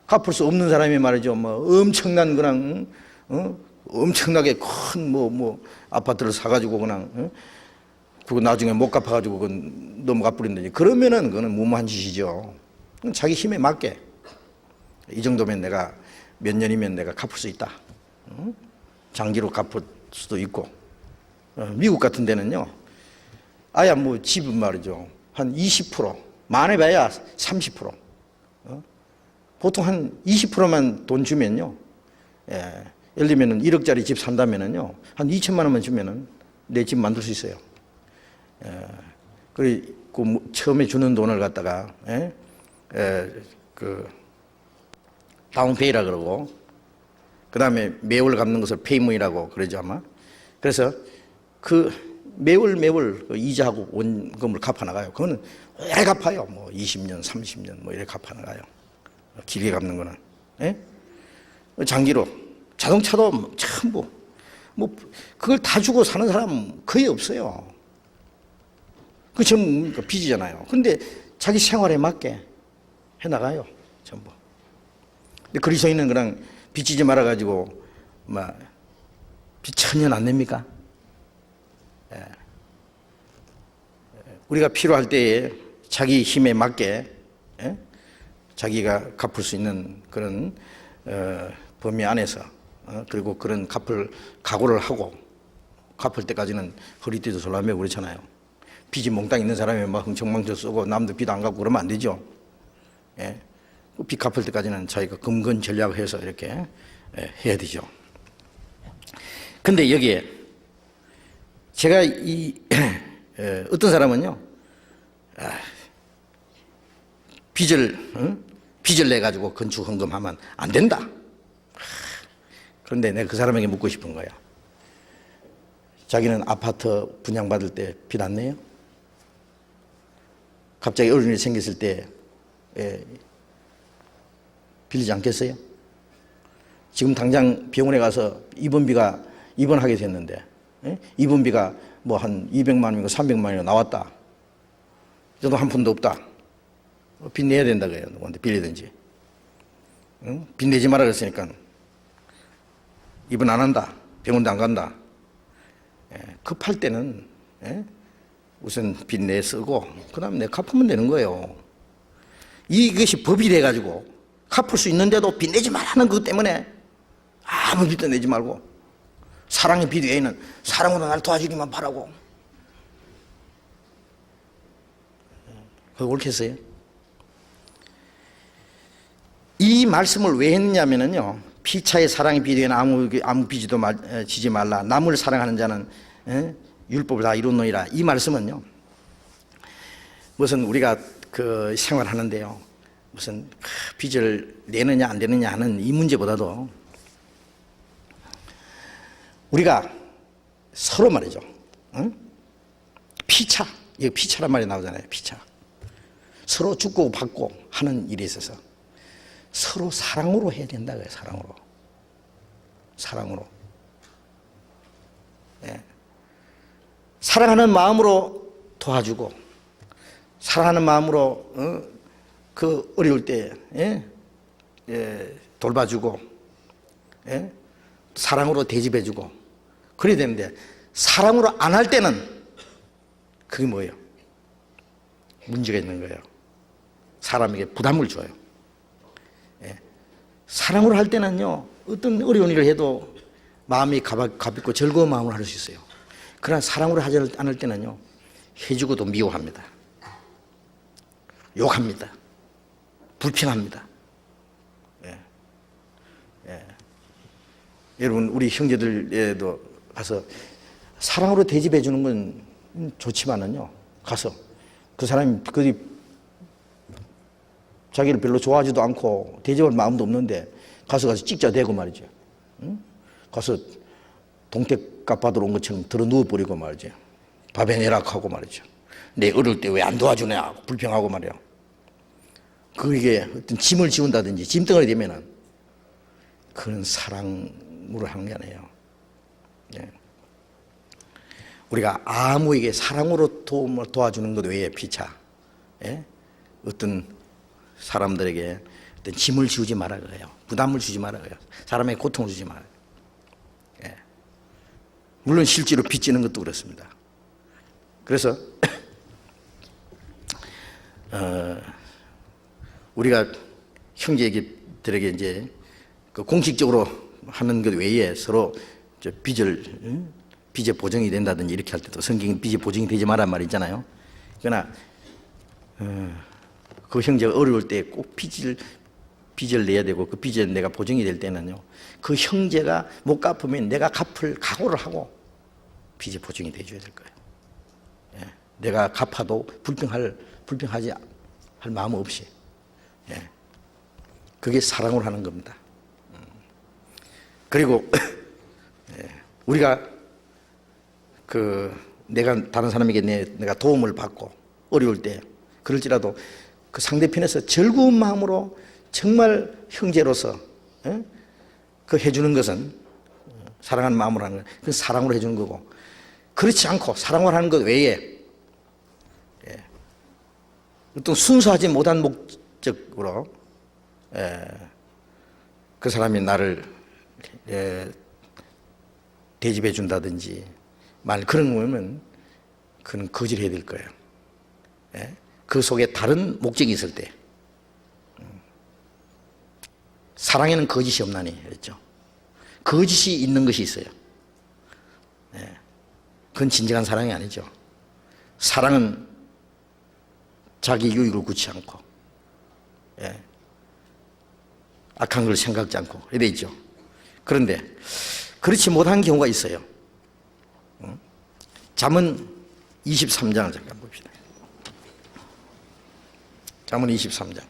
갚을 수 없는 사람이 말이죠, 뭐 엄청난 그냥 엄청나게 큰 뭐 아파트를 사가지고 그냥 그거 나중에 못 갚아가지고 그건 넘어가 버린다니, 그러면은 그거는 무모한 짓이죠. 자기 힘에 맞게 이 정도면 내가 몇 년이면 내가 갚을 수 있다. 장기로 갚을 수도 있고. 미국 같은 데는요, 아야 뭐 집은 말이죠, 한 20%, 많아봐야 30%. 보통 한 20%만 돈 주면요, 예를 들면 1억짜리 집 산다면은요, 한 2천만 원만 주면은 내 집 만들 수 있어요. 그리고 처음에 주는 돈을 갖다가 그 다운페이라 그러고, 그 다음에 매월 갚는 것을 페이먼이라고 그러죠 아마. 그래서 그 매월 그 이자하고 원금을 갚아 나가요. 그거는 오래 갚아요. 뭐 20년, 30년 뭐 이렇게 갚아 나가요. 길게 갚는 거는. 장기로. 자동차도 전부 뭐 그걸 다 주고 사는 사람 거의 없어요. 그 전부 빚이잖아요. 근데 자기 생활에 맞게 해 나가요, 전부. 근데 그리스도인은 그냥 빚지지 말아 가지고 막 천년 안 냅니까? 예. 우리가 필요할 때에 자기 힘에 맞게 예? 자기가 갚을 수 있는 그런 범위 안에서 그리고 그런 갚을 각오를 하고 갚을 때까지는 허리띠도 졸라매고 그렇잖아요. 빚이 몽땅 있는 사람이 막 흥청망청 쓰고 남도 빚 안 갚고 그러면 안 되죠. 예? 빚 갚을 때까지는 자기가 금건 전략해서 이렇게 해야 되죠. 근데 여기에 제가 어떤 사람은요, 빚을 내 가지고 건축 헌금하면 안 된다. 그런데 내가 그 사람에게 묻고 싶은 거야. 자기는 아파트 분양받을 때 빚 안 내요? 갑자기 어려운 일이 생겼을 때 빌리지 않겠어요? 지금 당장 병원에 가서 입원하게 됐는데 입원비가 뭐 한 200만 원이고 300만 원이 나왔다. 저도 한 푼도 없다. 빚 내야 된다 그래요. 누구한테 빌리든지. 빚 내지 마라 그랬으니까 입원 안 한다. 병원도 안 간다. 급할 때는 우선 빚 내 쓰고 그 다음에 내가 갚으면 되는 거예요. 이것이 법이 돼가지고 갚을 수 있는데도 빚 내지 말라는 것 때문에 아무 빚도 내지 말고 사랑의 빚 외에는 사랑으로 날 도와주기만 바라고. 그거 옳겠어요? 이 말씀을 왜 했냐면요, 피차의 사랑의 빚 외에는 아무 빚도 지지 말라. 남을 사랑하는 자는 율법을 다 이루노니라. 이 말씀은요, 무슨 우리가 그 생활하는데요, 무슨 빚을 내느냐 안 내느냐 하는 이 문제보다도 우리가 서로 말이죠, 피차, 여기 피차란 말이 나오잖아요. 피차. 서로 죽고 받고 하는 일에 있어서 서로 사랑으로 해야 된다. 사랑으로. 예. 사랑하는 마음으로 도와주고, 사랑하는 마음으로 그 어려울 때 돌봐주고, 사랑으로 대접해주고 그래야 되는데, 사랑으로 안 할 때는 그게 뭐예요? 문제가 있는 거예요. 사람에게 부담을 줘요. 사랑으로 할 때는요, 어떤 어려운 일을 해도 마음이 가볍고 즐거운 마음으로 할 수 있어요. 그러나 사랑으로 하지 않을 때는요, 해주고도 미워합니다. 욕합니다. 불평합니다. 여러분, 우리 형제들에도 가서 사랑으로 대접해 주는 건 좋지만은요, 가서 그 사람이 자기를 별로 좋아하지도 않고 대접할 마음도 없는데 가서 찍자 대고 말이죠. 응? 가서 동태값 받으러 온 것처럼 들어 누워버리고 말이죠. 밥에 내락하고 말이죠. 내 어릴 때 왜 안 도와주냐 하고 불평하고 말이야. 그게 어떤 짐을 지운다든지 짐덩어리 되면은 그런 사랑으로 하는 게 아니에요. 예. 우리가 아무에게 사랑으로 도와주는 것 외에 피차, 어떤 사람들에게 어떤 짐을 지우지 말아야 해요. 부담을 주지 말아야 해요. 사람에게 고통을 주지 말아야 해요. 물론 실제로 빚지는 것도 그렇습니다. 그래서 우리가 형제들에게 이제 그 공식적으로 하는 것 외에 서로 빚에 보정이 된다든지 이렇게 할 때도 성경이 빚에 보정이 되지 말란 말이 있잖아요. 그러나 그 형제가 어려울 때 꼭 빚을 내야 되고, 그 빚에 내가 보정이 될 때는요, 그 형제가 못 갚으면 내가 갚을 각오를 하고 빚에 보정이 돼줘야 될 거예요. 내가 갚아도 불평하지 할 마음 없이. 그게 사랑으로 하는 겁니다. 그리고 우리가 내가 다른 사람에게 내가 도움을 받고 어려울 때 그럴지라도 그 상대편에서 즐거운 마음으로 정말 형제로서 그 해주는 것은 사랑하는 마음으로 하는 거예요. 그 사랑으로 해주는 거고, 그렇지 않고 사랑으로 하는 것 외에 어떤 순수하지 못한 목적으로 그 사람이 나를 대접해 준다든지 만일 그런 거면 그건 거절해야 될 거예요. 예? 그 속에 다른 목적이 있을 때. 사랑에는 거짓이 없나니 그랬죠. 거짓이 있는 것이 있어요. 예. 그건 진정한 사랑이 아니죠. 사랑은 자기 유익을 굳지 않고, 예. 악한 걸 생각지 않고 이래 있죠. 그런데 그렇지 못한 경우가 있어요. 잠언 23장을 잠깐 봅시다. 잠언 23장.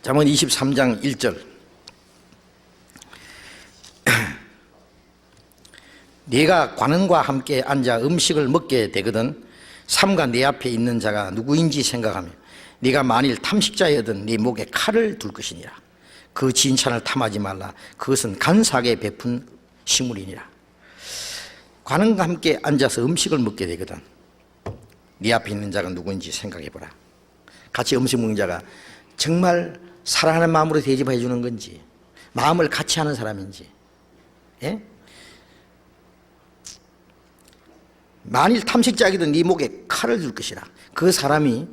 잠언 23장 1절. 네가 관원과 함께 앉아 음식을 먹게 되거든 삼가 네 앞에 있는 자가 누구인지 생각하며 네가 만일 탐식자여든 네 목에 칼을 둘 것이니라. 그 진찬을 탐하지 말라. 그것은 간사하게 베푼 식물이니라. 관원과 함께 앉아서 음식을 먹게 되거든 네 앞에 있는 자가 누구인지 생각해보라. 같이 음식 먹는 자가 정말 사랑하는 마음으로 대접해 주는 건지 마음을 같이 하는 사람인지. 예? 만일 탐식자이든 네 목에 칼을 줄 것이라. 그 사람이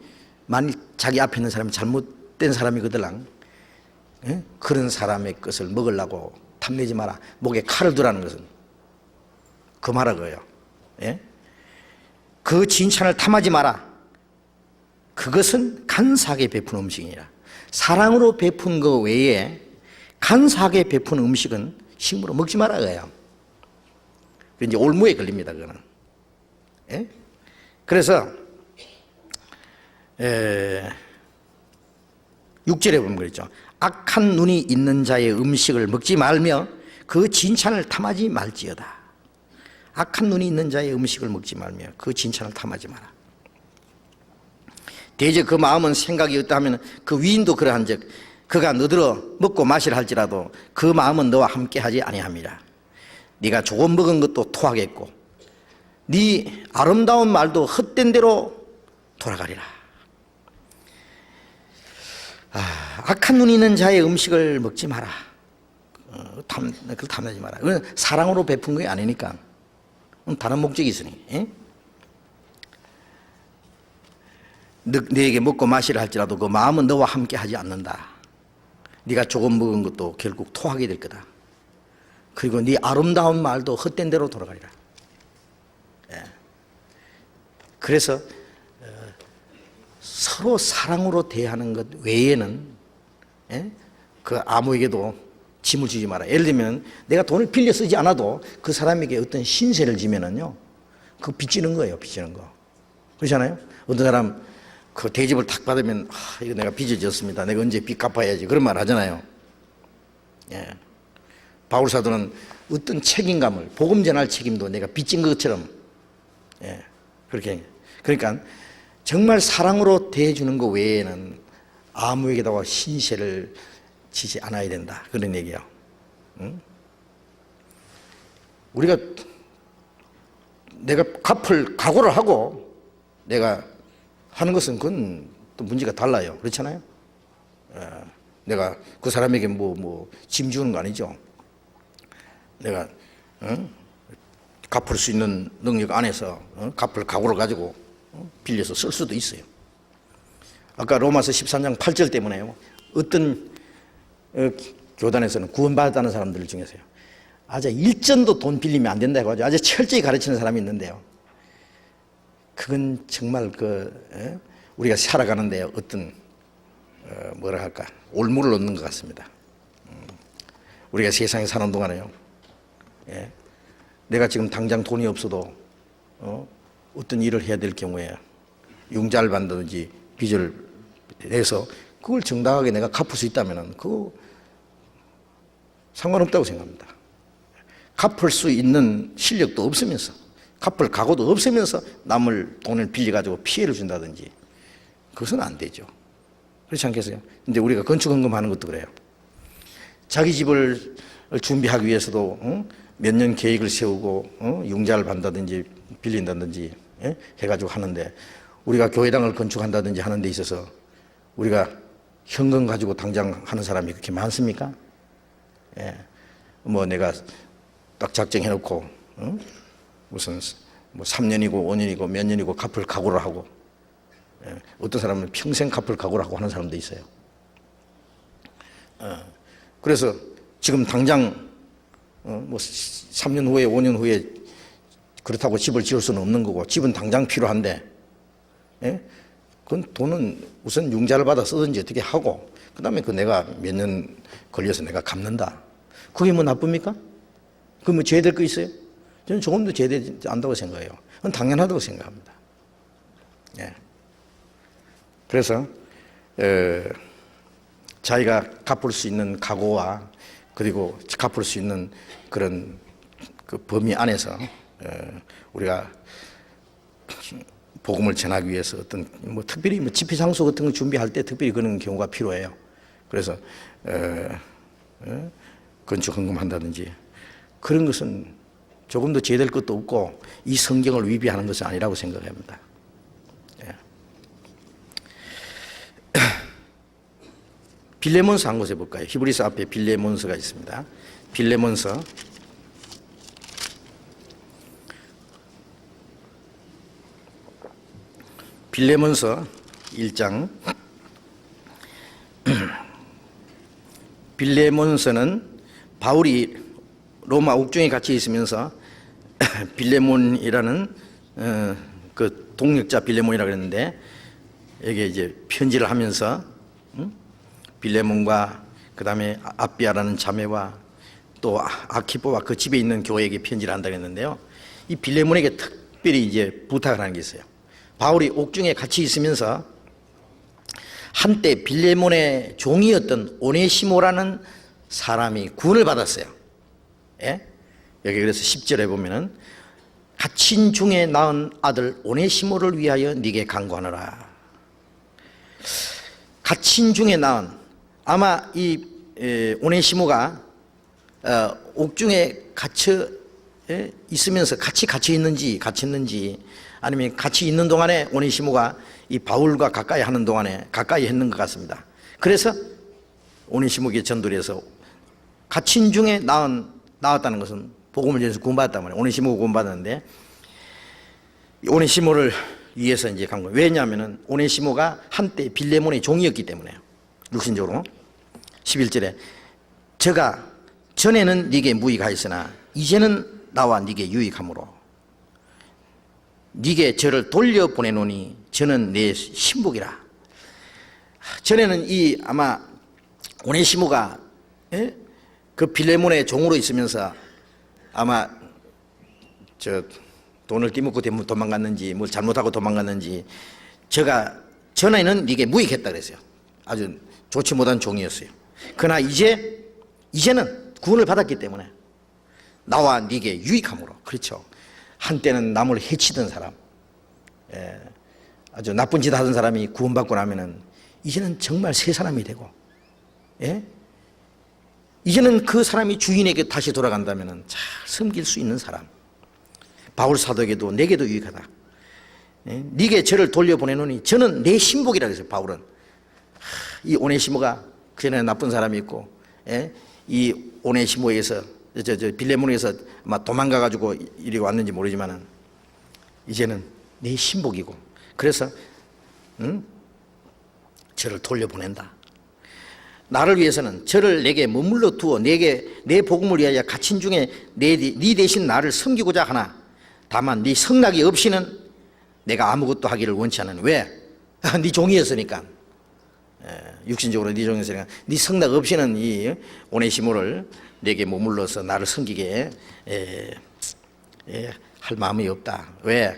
만일 자기 앞에 있는 사람이 잘못된 사람이거든 예? 그런 사람의 것을 먹으려고 탐내지 마라. 목에 칼을 두라는 것은 그 말하고요. 예? 그 진찬을 탐하지 마라. 그것은 간사하게 베푼 음식이니라. 사랑으로 베푼 것 외에 간사하게 베푼 음식은 식물로 먹지 말아 그래요. 이제 올무에 걸립니다. 그거는. 예? 그래서 6절에 보면 그랬죠. 악한 눈이 있는 자의 음식을 먹지 말며 그 진찬을 탐하지 말지어다. 악한 눈이 있는 자의 음식을 먹지 말며 그 진찬을 탐하지 마라. 대저 그 마음은 생각이 없다면 그 위인도 그러한즉 그가 너더러 먹고 마시라 할지라도 그 마음은 너와 함께하지 아니함이라. 네가 조금 먹은 것도 토하겠고 네 아름다운 말도 헛된 대로 돌아가리라. 악한 눈이 있는 자의 음식을 먹지 마라. 그걸 탐내지 마라. 그건 사랑으로 베푼 게 아니니까. 다른 목적이 있으니. 예? 너에게 먹고 마시라 할지라도 그 마음은 너와 함께 하지 않는다. 네가 조금 먹은 것도 결국 토하게 될 거다. 그리고 네 아름다운 말도 헛된 대로 돌아가리라. 예. 그래서 서로 사랑으로 대하는 것 외에는 예? 그 아무에게도 짐을 주지 마라. 예를 들면 내가 돈을 빌려 쓰지 않아도 그 사람에게 어떤 신세를 지면은요, 그거 빚지는 거예요. 빚지는 거. 그렇잖아요. 어떤 사람 그 대접을 탁 받으면 이거 내가 빚을 졌습니다. 내가 언제 빚 갚아야지. 그런 말 하잖아요. 예. 바울 사도는 어떤 책임감을 복음 전할 책임도 내가 빚진 것처럼 예. 그렇게 그러니까 정말 사랑으로 대해주는 것 외에는 아무에게다가 신세를 지지 않아야 된다. 그런 얘기예요. 응? 우리가 내가 갚을 각오를 하고 내가 하는 것은 그건 또 문제가 달라요. 그렇잖아요. 내가 그 사람에게 짐 주는 거 아니죠. 내가 갚을 수 있는 능력 안에서 갚을 각오를 가지고 빌려서 쓸 수도 있어요. 아까 로마서 13장 8절 때문에요. 어떤 교단에서는 구원받았다는 사람들 중에서요. 아주 일전도 돈 빌리면 안 된다고 하죠. 아주 철저히 가르치는 사람이 있는데요. 그건 정말 우리가 살아가는데 어떤 뭐라 할까 올무를 놓는 것 같습니다. 우리가 세상에 사는 동안에요. 예. 내가 지금 당장 돈이 없어도 어떤 일을 해야 될 경우에 융자를 받든지 빚을 내서 그걸 정당하게 내가 갚을 수 있다면 그거 상관없다고 생각합니다. 갚을 수 있는 실력도 없으면서 갚을 각오도 없으면서 남을 돈을 빌려가지고 피해를 준다든지 그것은 안 되죠. 그렇지 않겠어요? 근데 우리가 건축헌금하는 것도 그래요. 자기 집을 준비하기 위해서도 몇 년 계획을 세우고 융자를 받는다든지 빌린다든지 해가지고 하는데 우리가 교회당을 건축한다든지 하는 데 있어서 우리가 현금 가지고 당장 하는 사람이 그렇게 많습니까? 뭐 내가 딱 작정해놓고 무슨 뭐 3년이고 5년이고 몇 년이고 갚을 각오를 하고, 어떤 사람은 평생 갚을 각오를 하고 하는 사람도 있어요. 그래서 지금 당장 뭐 3년 후에 5년 후에 그렇다고 집을 지을 수는 없는 거고, 집은 당장 필요한데, 그건 돈은 우선 융자를 받아 쓰든지 어떻게 하고, 그 다음에 그 내가 몇 년 걸려서 내가 갚는다. 그게 뭐 나쁩니까? 그게 뭐 죄될 거 있어요? 저는 조금도 죄되지 않다고 생각해요. 그건 당연하다고 생각합니다. 그래서 자기가 갚을 수 있는 각오와 그리고 갚을 수 있는 그런 그 범위 안에서 우리가 복음을 전하기 위해서 어떤 뭐 특별히 뭐 집회 장소 같은 거 준비할 때 특별히 그런 경우가 필요해요. 그래서 건축 헌금한다든지 그런 것은 조금도 죄될 것도 없고 이 성경을 위배하는 것은 아니라고 생각합니다. 빌레몬서 한 곳에 볼까요? 히브리서 앞에 빌레몬서가 있습니다. 빌레몬서 1장. 빌레몬서는 바울이 로마 옥중에 갇혀 있으면서 빌레몬이라는 그 동역자 빌레몬이라고 그랬는데, 여기에 이제 편지를 하면서 빌레몬과 그 다음에 아비아라는 자매와 또 아키포와 그 집에 있는 교회에게 편지를 한다고 했는데요. 이 빌레몬에게 특별히 이제 부탁을 하는 게 있어요. 바울이 옥중에 갇혀 있으면서 한때 빌레몬의 종이었던 오네시모라는 사람이 구원을 받았어요. 여기 그래서 10절에 보면은 갇힌 중에 낳은 아들 오네시모를 위하여 네게 간구하노라. 갇힌 중에 낳은, 아마 이 오네시모가 옥중에 갇혀 있으면서 같이 갇혀 있는지 갇혔는지, 아니면 같이 있는 동안에 오네시모가 이 바울과 가까이 하는 동안에 가까이 했는 것 같습니다. 그래서 오네시모에게 전도를 해서 갇힌 중에 나왔다는 것은 복음을 전해서 구원받았단 말이에요. 오네시모가 구원받았는데, 오네시모를 위해서 이제 간 거예요. 왜냐하면 오네시모가 한때 빌레몬의 종이었기 때문에. 육신적으로 11절에 저가 전에는 네게 무익하였으나 이제는 나와 네게 유익하므로 네게 저를 돌려보내노니 저는 내 신복이라. 전에는 이 아마 오네시모가 그 빌레몬의 종으로 있으면서 아마 저 돈을 끼먹고 도망갔는지 뭘 잘못하고 도망갔는지, 저가 전에는 네게 무익했다 그랬어요. 아주 좋지 못한 종이었어요. 그러나 이제는 구원을 받았기 때문에 나와 네게 유익함으로. 그렇죠. 한때는 남을 해치던 사람, 아주 나쁜 짓 하던 사람이 구원받고 나면은 이제는 정말 새 사람이 되고, 이제는 그 사람이 주인에게 다시 돌아간다면은 잘 섬길 수 있는 사람. 바울 사도에게도 내게도 유익하다. 네게 저를 돌려보내노니 저는 내 신복이라 그랬어요. 바울은 이 오네시모가 그전에 나쁜 사람이 있고, 이 오네시모에서 빌레몬에서 아마 도망가 가지고 이리 왔는지 모르지만은 이제는 내 신복이고, 그래서 저를 돌려보낸다. 나를 위해서는 저를 내게 머물러 두어 내게 내 복음을 위하여 갇힌 중에 네 대신 나를 섬기고자 하나, 다만 네 성낙이 없이는 내가 아무것도 하기를 원치 않으니. 왜? 네 종이었으니까. 육신적으로 네 종이었으니까 네 성낙 없이는 이 오네시모를 내게 머물러서 나를 섬기게 할 마음이 없다. 왜?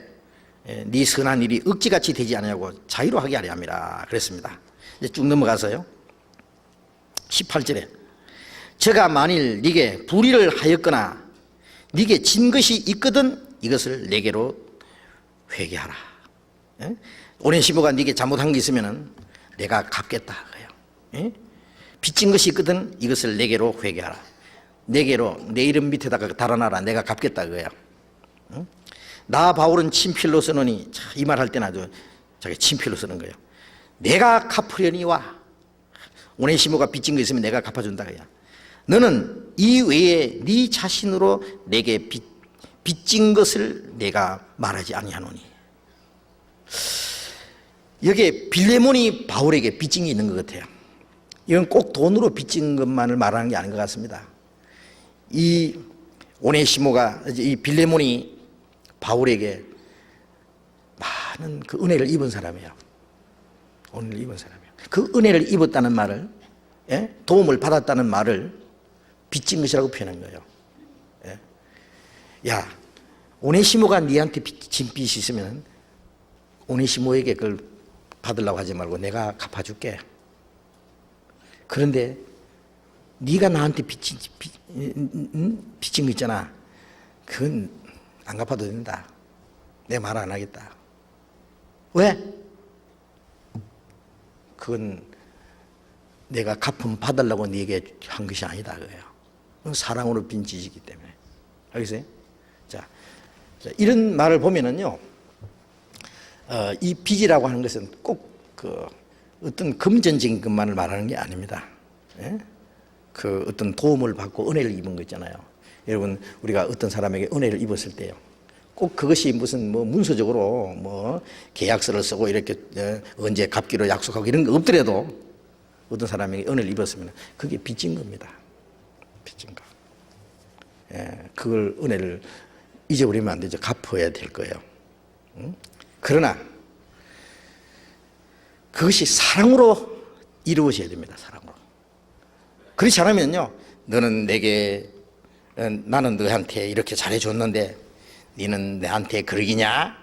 네 선한 일이 억지같이 되지 않냐고 자유로 하게 하려 함이라 그랬습니다. 이제 쭉 넘어가서요. 18절에 저가 만일 네게 불의를 하였거나 네게 진 것이 있거든 이것을 내게로 회개하라. 오네시모가 네게 잘못한 게 있으면은 내가 갚겠다. 빚진 것이 있거든 이것을 내게로 회개하라. 내게로 내 이름 밑에다가 달아놔라. 내가 갚겠다 그거야. 나 바울은 친필로 쓰노니, 이 말 할 때는 아주 자기 친필로 쓰는 거예요. 내가 갚으려니와. 오네시모가 빚진 거 있으면 내가 갚아준다 그야. 너는 이 외에 네 자신으로 내게 빚진 것을 내가 말하지 아니하노니. 여기에 빌레몬이 바울에게 빚진 게 있는 것 같아요. 이건 꼭 돈으로 빚진 것만을 말하는 게 아닌 것 같습니다. 이 오네시모가, 이 빌레몬이 바울에게 많은 그 은혜를 입은 사람이에요. 은혜를 입은 사람이에요. 그 은혜를 입었다는 말을, 예? 도움을 받았다는 말을 빚진 것이라고 표현한 거예요. 예? 야, 오네시모가 네한테 빚진 빚이 있으면 오네시모에게 그걸 받으려고 하지 말고 내가 갚아줄게. 그런데 네가 나한테 빚진 거 있잖아. 그건 안 갚아도 된다. 내 말 안 하겠다. 왜? 그건 내가 갚음 받으려고 네게 한 것이 아니다 그거예요. 사랑으로 빚은 지이기 때문에. 알겠어요? 자, 이런 말을 보면은요, 이 빚이라고 하는 것은 꼭 그 어떤 금전적인 것만을 말하는 게 아닙니다. 예? 그 어떤 도움을 받고 은혜를 입은 거 있잖아요. 여러분, 우리가 어떤 사람에게 은혜를 입었을 때요, 꼭 그것이 무슨 뭐 문서적으로 뭐 계약서를 쓰고 이렇게 언제 갚기로 약속하고 이런 거 없더라도 어떤 사람에게 은혜를 입었으면 그게 빚진 겁니다. 빚진 거. 예, 그걸 은혜를 잊어버리면 안 되죠. 갚아야 될 거예요. 응? 그러나 그것이 사랑으로 이루어져야 됩니다. 사랑으로. 그렇지 않으면요, 너는 내게, 나는 너한테 이렇게 잘해줬는데 너는 내한테 그러기냐?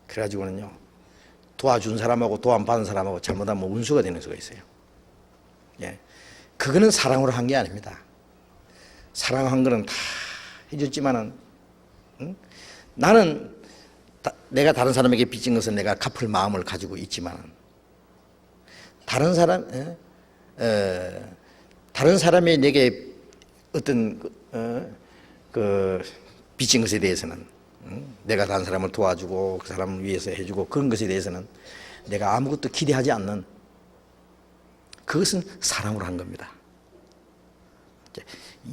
그래가지고는요, 도와준 사람하고 도움 받은 사람하고 잘못하면 운수가 되는 수가 있어요. 예, 그거는 사랑으로 한 게 아닙니다. 사랑한 거는 다 해줬지만은, 응? 나는 내가 다른 사람에게 빚진 것은 내가 갚을 마음을 가지고 있지만, 다른 사람이 내게 어떤 그 빚진 것에 대해서는, 내가 다른 사람을 도와주고 그 사람을 위해서 해주고 그런 것에 대해서는 내가 아무것도 기대하지 않는, 그것은 사랑으로 한 겁니다.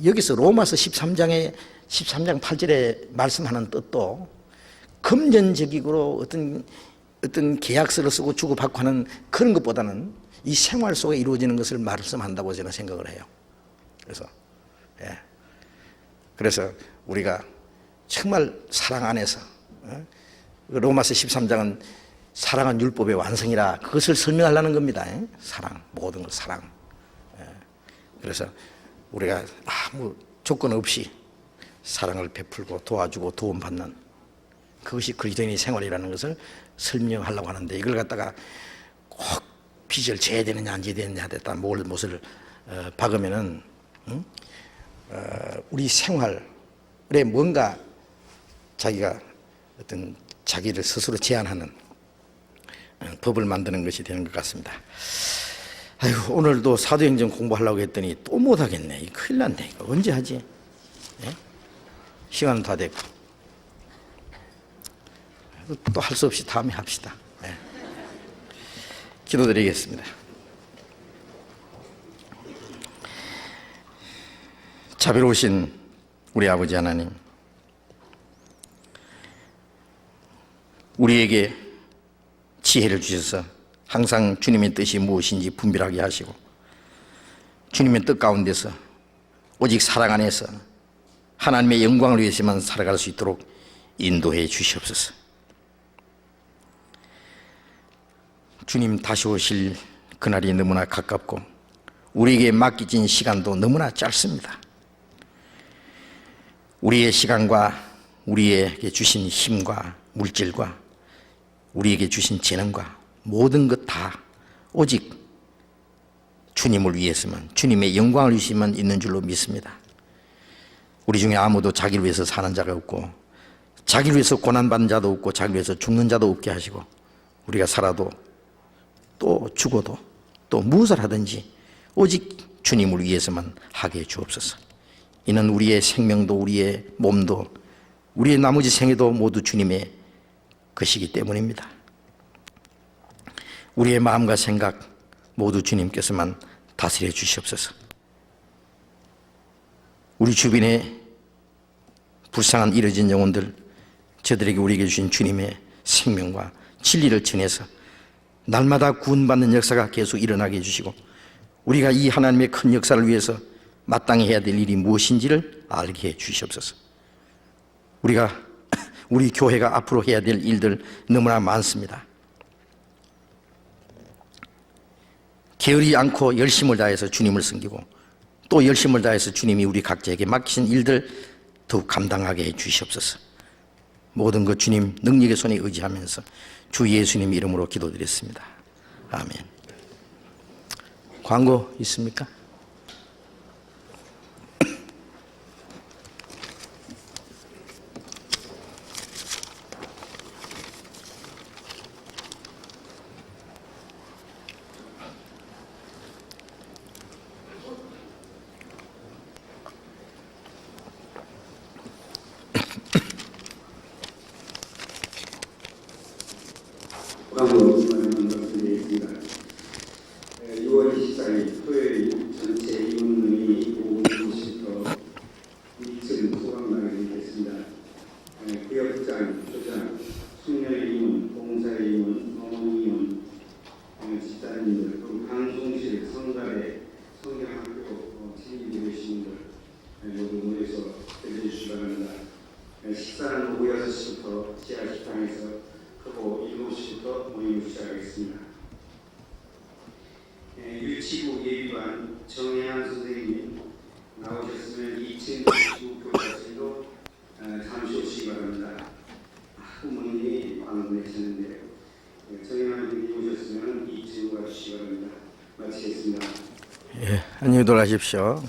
여기서 로마서 13장 8절에 말씀하는 뜻도 금전적으로 어떤 계약서를 쓰고 주고받고 하는 그런 것보다는 이 생활 속에 이루어지는 것을 말씀한다고 저는 생각을 해요. 그래서 우리가 정말 사랑 안에서, 로마서 13장은 사랑은 율법의 완성이라 그것을 설명하려는 겁니다. 사랑, 모든 것 사랑. 그래서 우리가 아무 조건 없이 사랑을 베풀고 도와주고 도움받는, 그것이 그리스도인의 생활이라는 것을 설명하려고 하는데, 이걸 갖다가 꼭 빚을 져야 되느냐 안 져야 되느냐 됐다 못을 박으면은, 우리 생활에 뭔가 자기가 어떤 자기를 스스로 제한하는 법을 만드는 것이 되는 것 같습니다. 아이고, 오늘도 사도행전 공부하려고 했더니 또 못하겠네. 큰일 났네. 이거 언제 하지? 예? 시간은 다 됐고. 또 할 수 없이 다음에 합시다. 예. 기도드리겠습니다. 자비로우신 우리 아버지 하나님, 우리에게 지혜를 주셔서 항상 주님의 뜻이 무엇인지 분별하게 하시고, 주님의 뜻 가운데서 오직 사랑 안에서 하나님의 영광을 위해서만 살아갈 수 있도록 인도해 주시옵소서. 주님 다시 오실 그날이 너무나 가깝고 우리에게 맡겨진 시간도 너무나 짧습니다. 우리의 시간과 우리에게 주신 힘과 물질과 우리에게 주신 재능과 모든 것 다 오직 주님을 위해서만, 주님의 영광을 위해서만 있는 줄로 믿습니다. 우리 중에 아무도 자기를 위해서 사는 자가 없고, 자기를 위해서 고난받는 자도 없고, 자기를 위해서 죽는 자도 없게 하시고, 우리가 살아도 또 죽어도 또 무엇을 하든지 오직 주님을 위해서만 하게 주옵소서. 이는 우리의 생명도 우리의 몸도 우리의 나머지 생애도 모두 주님의 것이기 때문입니다. 우리의 마음과 생각 모두 주님께서만 다스려 주시옵소서. 우리 주변에 불쌍한 이뤄진 영혼들, 저들에게 우리에게 주신 주님의 생명과 진리를 전해서 날마다 구원받는 역사가 계속 일어나게 해주시고, 우리가 이 하나님의 큰 역사를 위해서 마땅히 해야 될 일이 무엇인지를 알게 해 주시옵소서. 우리 교회가 앞으로 해야 될 일들 너무나 많습니다. 게으르지 않고 열심을 다해서 주님을 섬기고, 또 열심을 다해서 주님이 우리 각자에게 맡기신 일들 더욱 감당하게 해 주시옵소서. 모든 것 주님 능력의 손에 의지하면서 주 예수님 이름으로 기도드렸습니다. 아멘. 광고 있습니까? 광고 말씀드리겠습니다. 6월 24일 토요일 전체 임원회의 오후 2시부터 2층 소방관을 있겠습니다. 구역장, 조장, 숙녀의 임원, 봉사의 임원, 농원임원, 집사님들, 그리고 방송실, 성가대, 성경학교 책임지고 계신 분들 모두 모여서 들려주시기 바랍니다. 식사는 오후 6시부터 지하 식당에서 하고 7시부터 모임을 시작하겠습니다. 유치부 예비반 정혜한 선생님 나오셨으면 2층 교과실로 잠시 오시기 바랍니다. 학부모님이 방문하셨는데요. 정혜한 선생님 오셨으면 2층으로 가주시기 바랍니다. 마치겠습니다. 안녕히 돌아가십시오.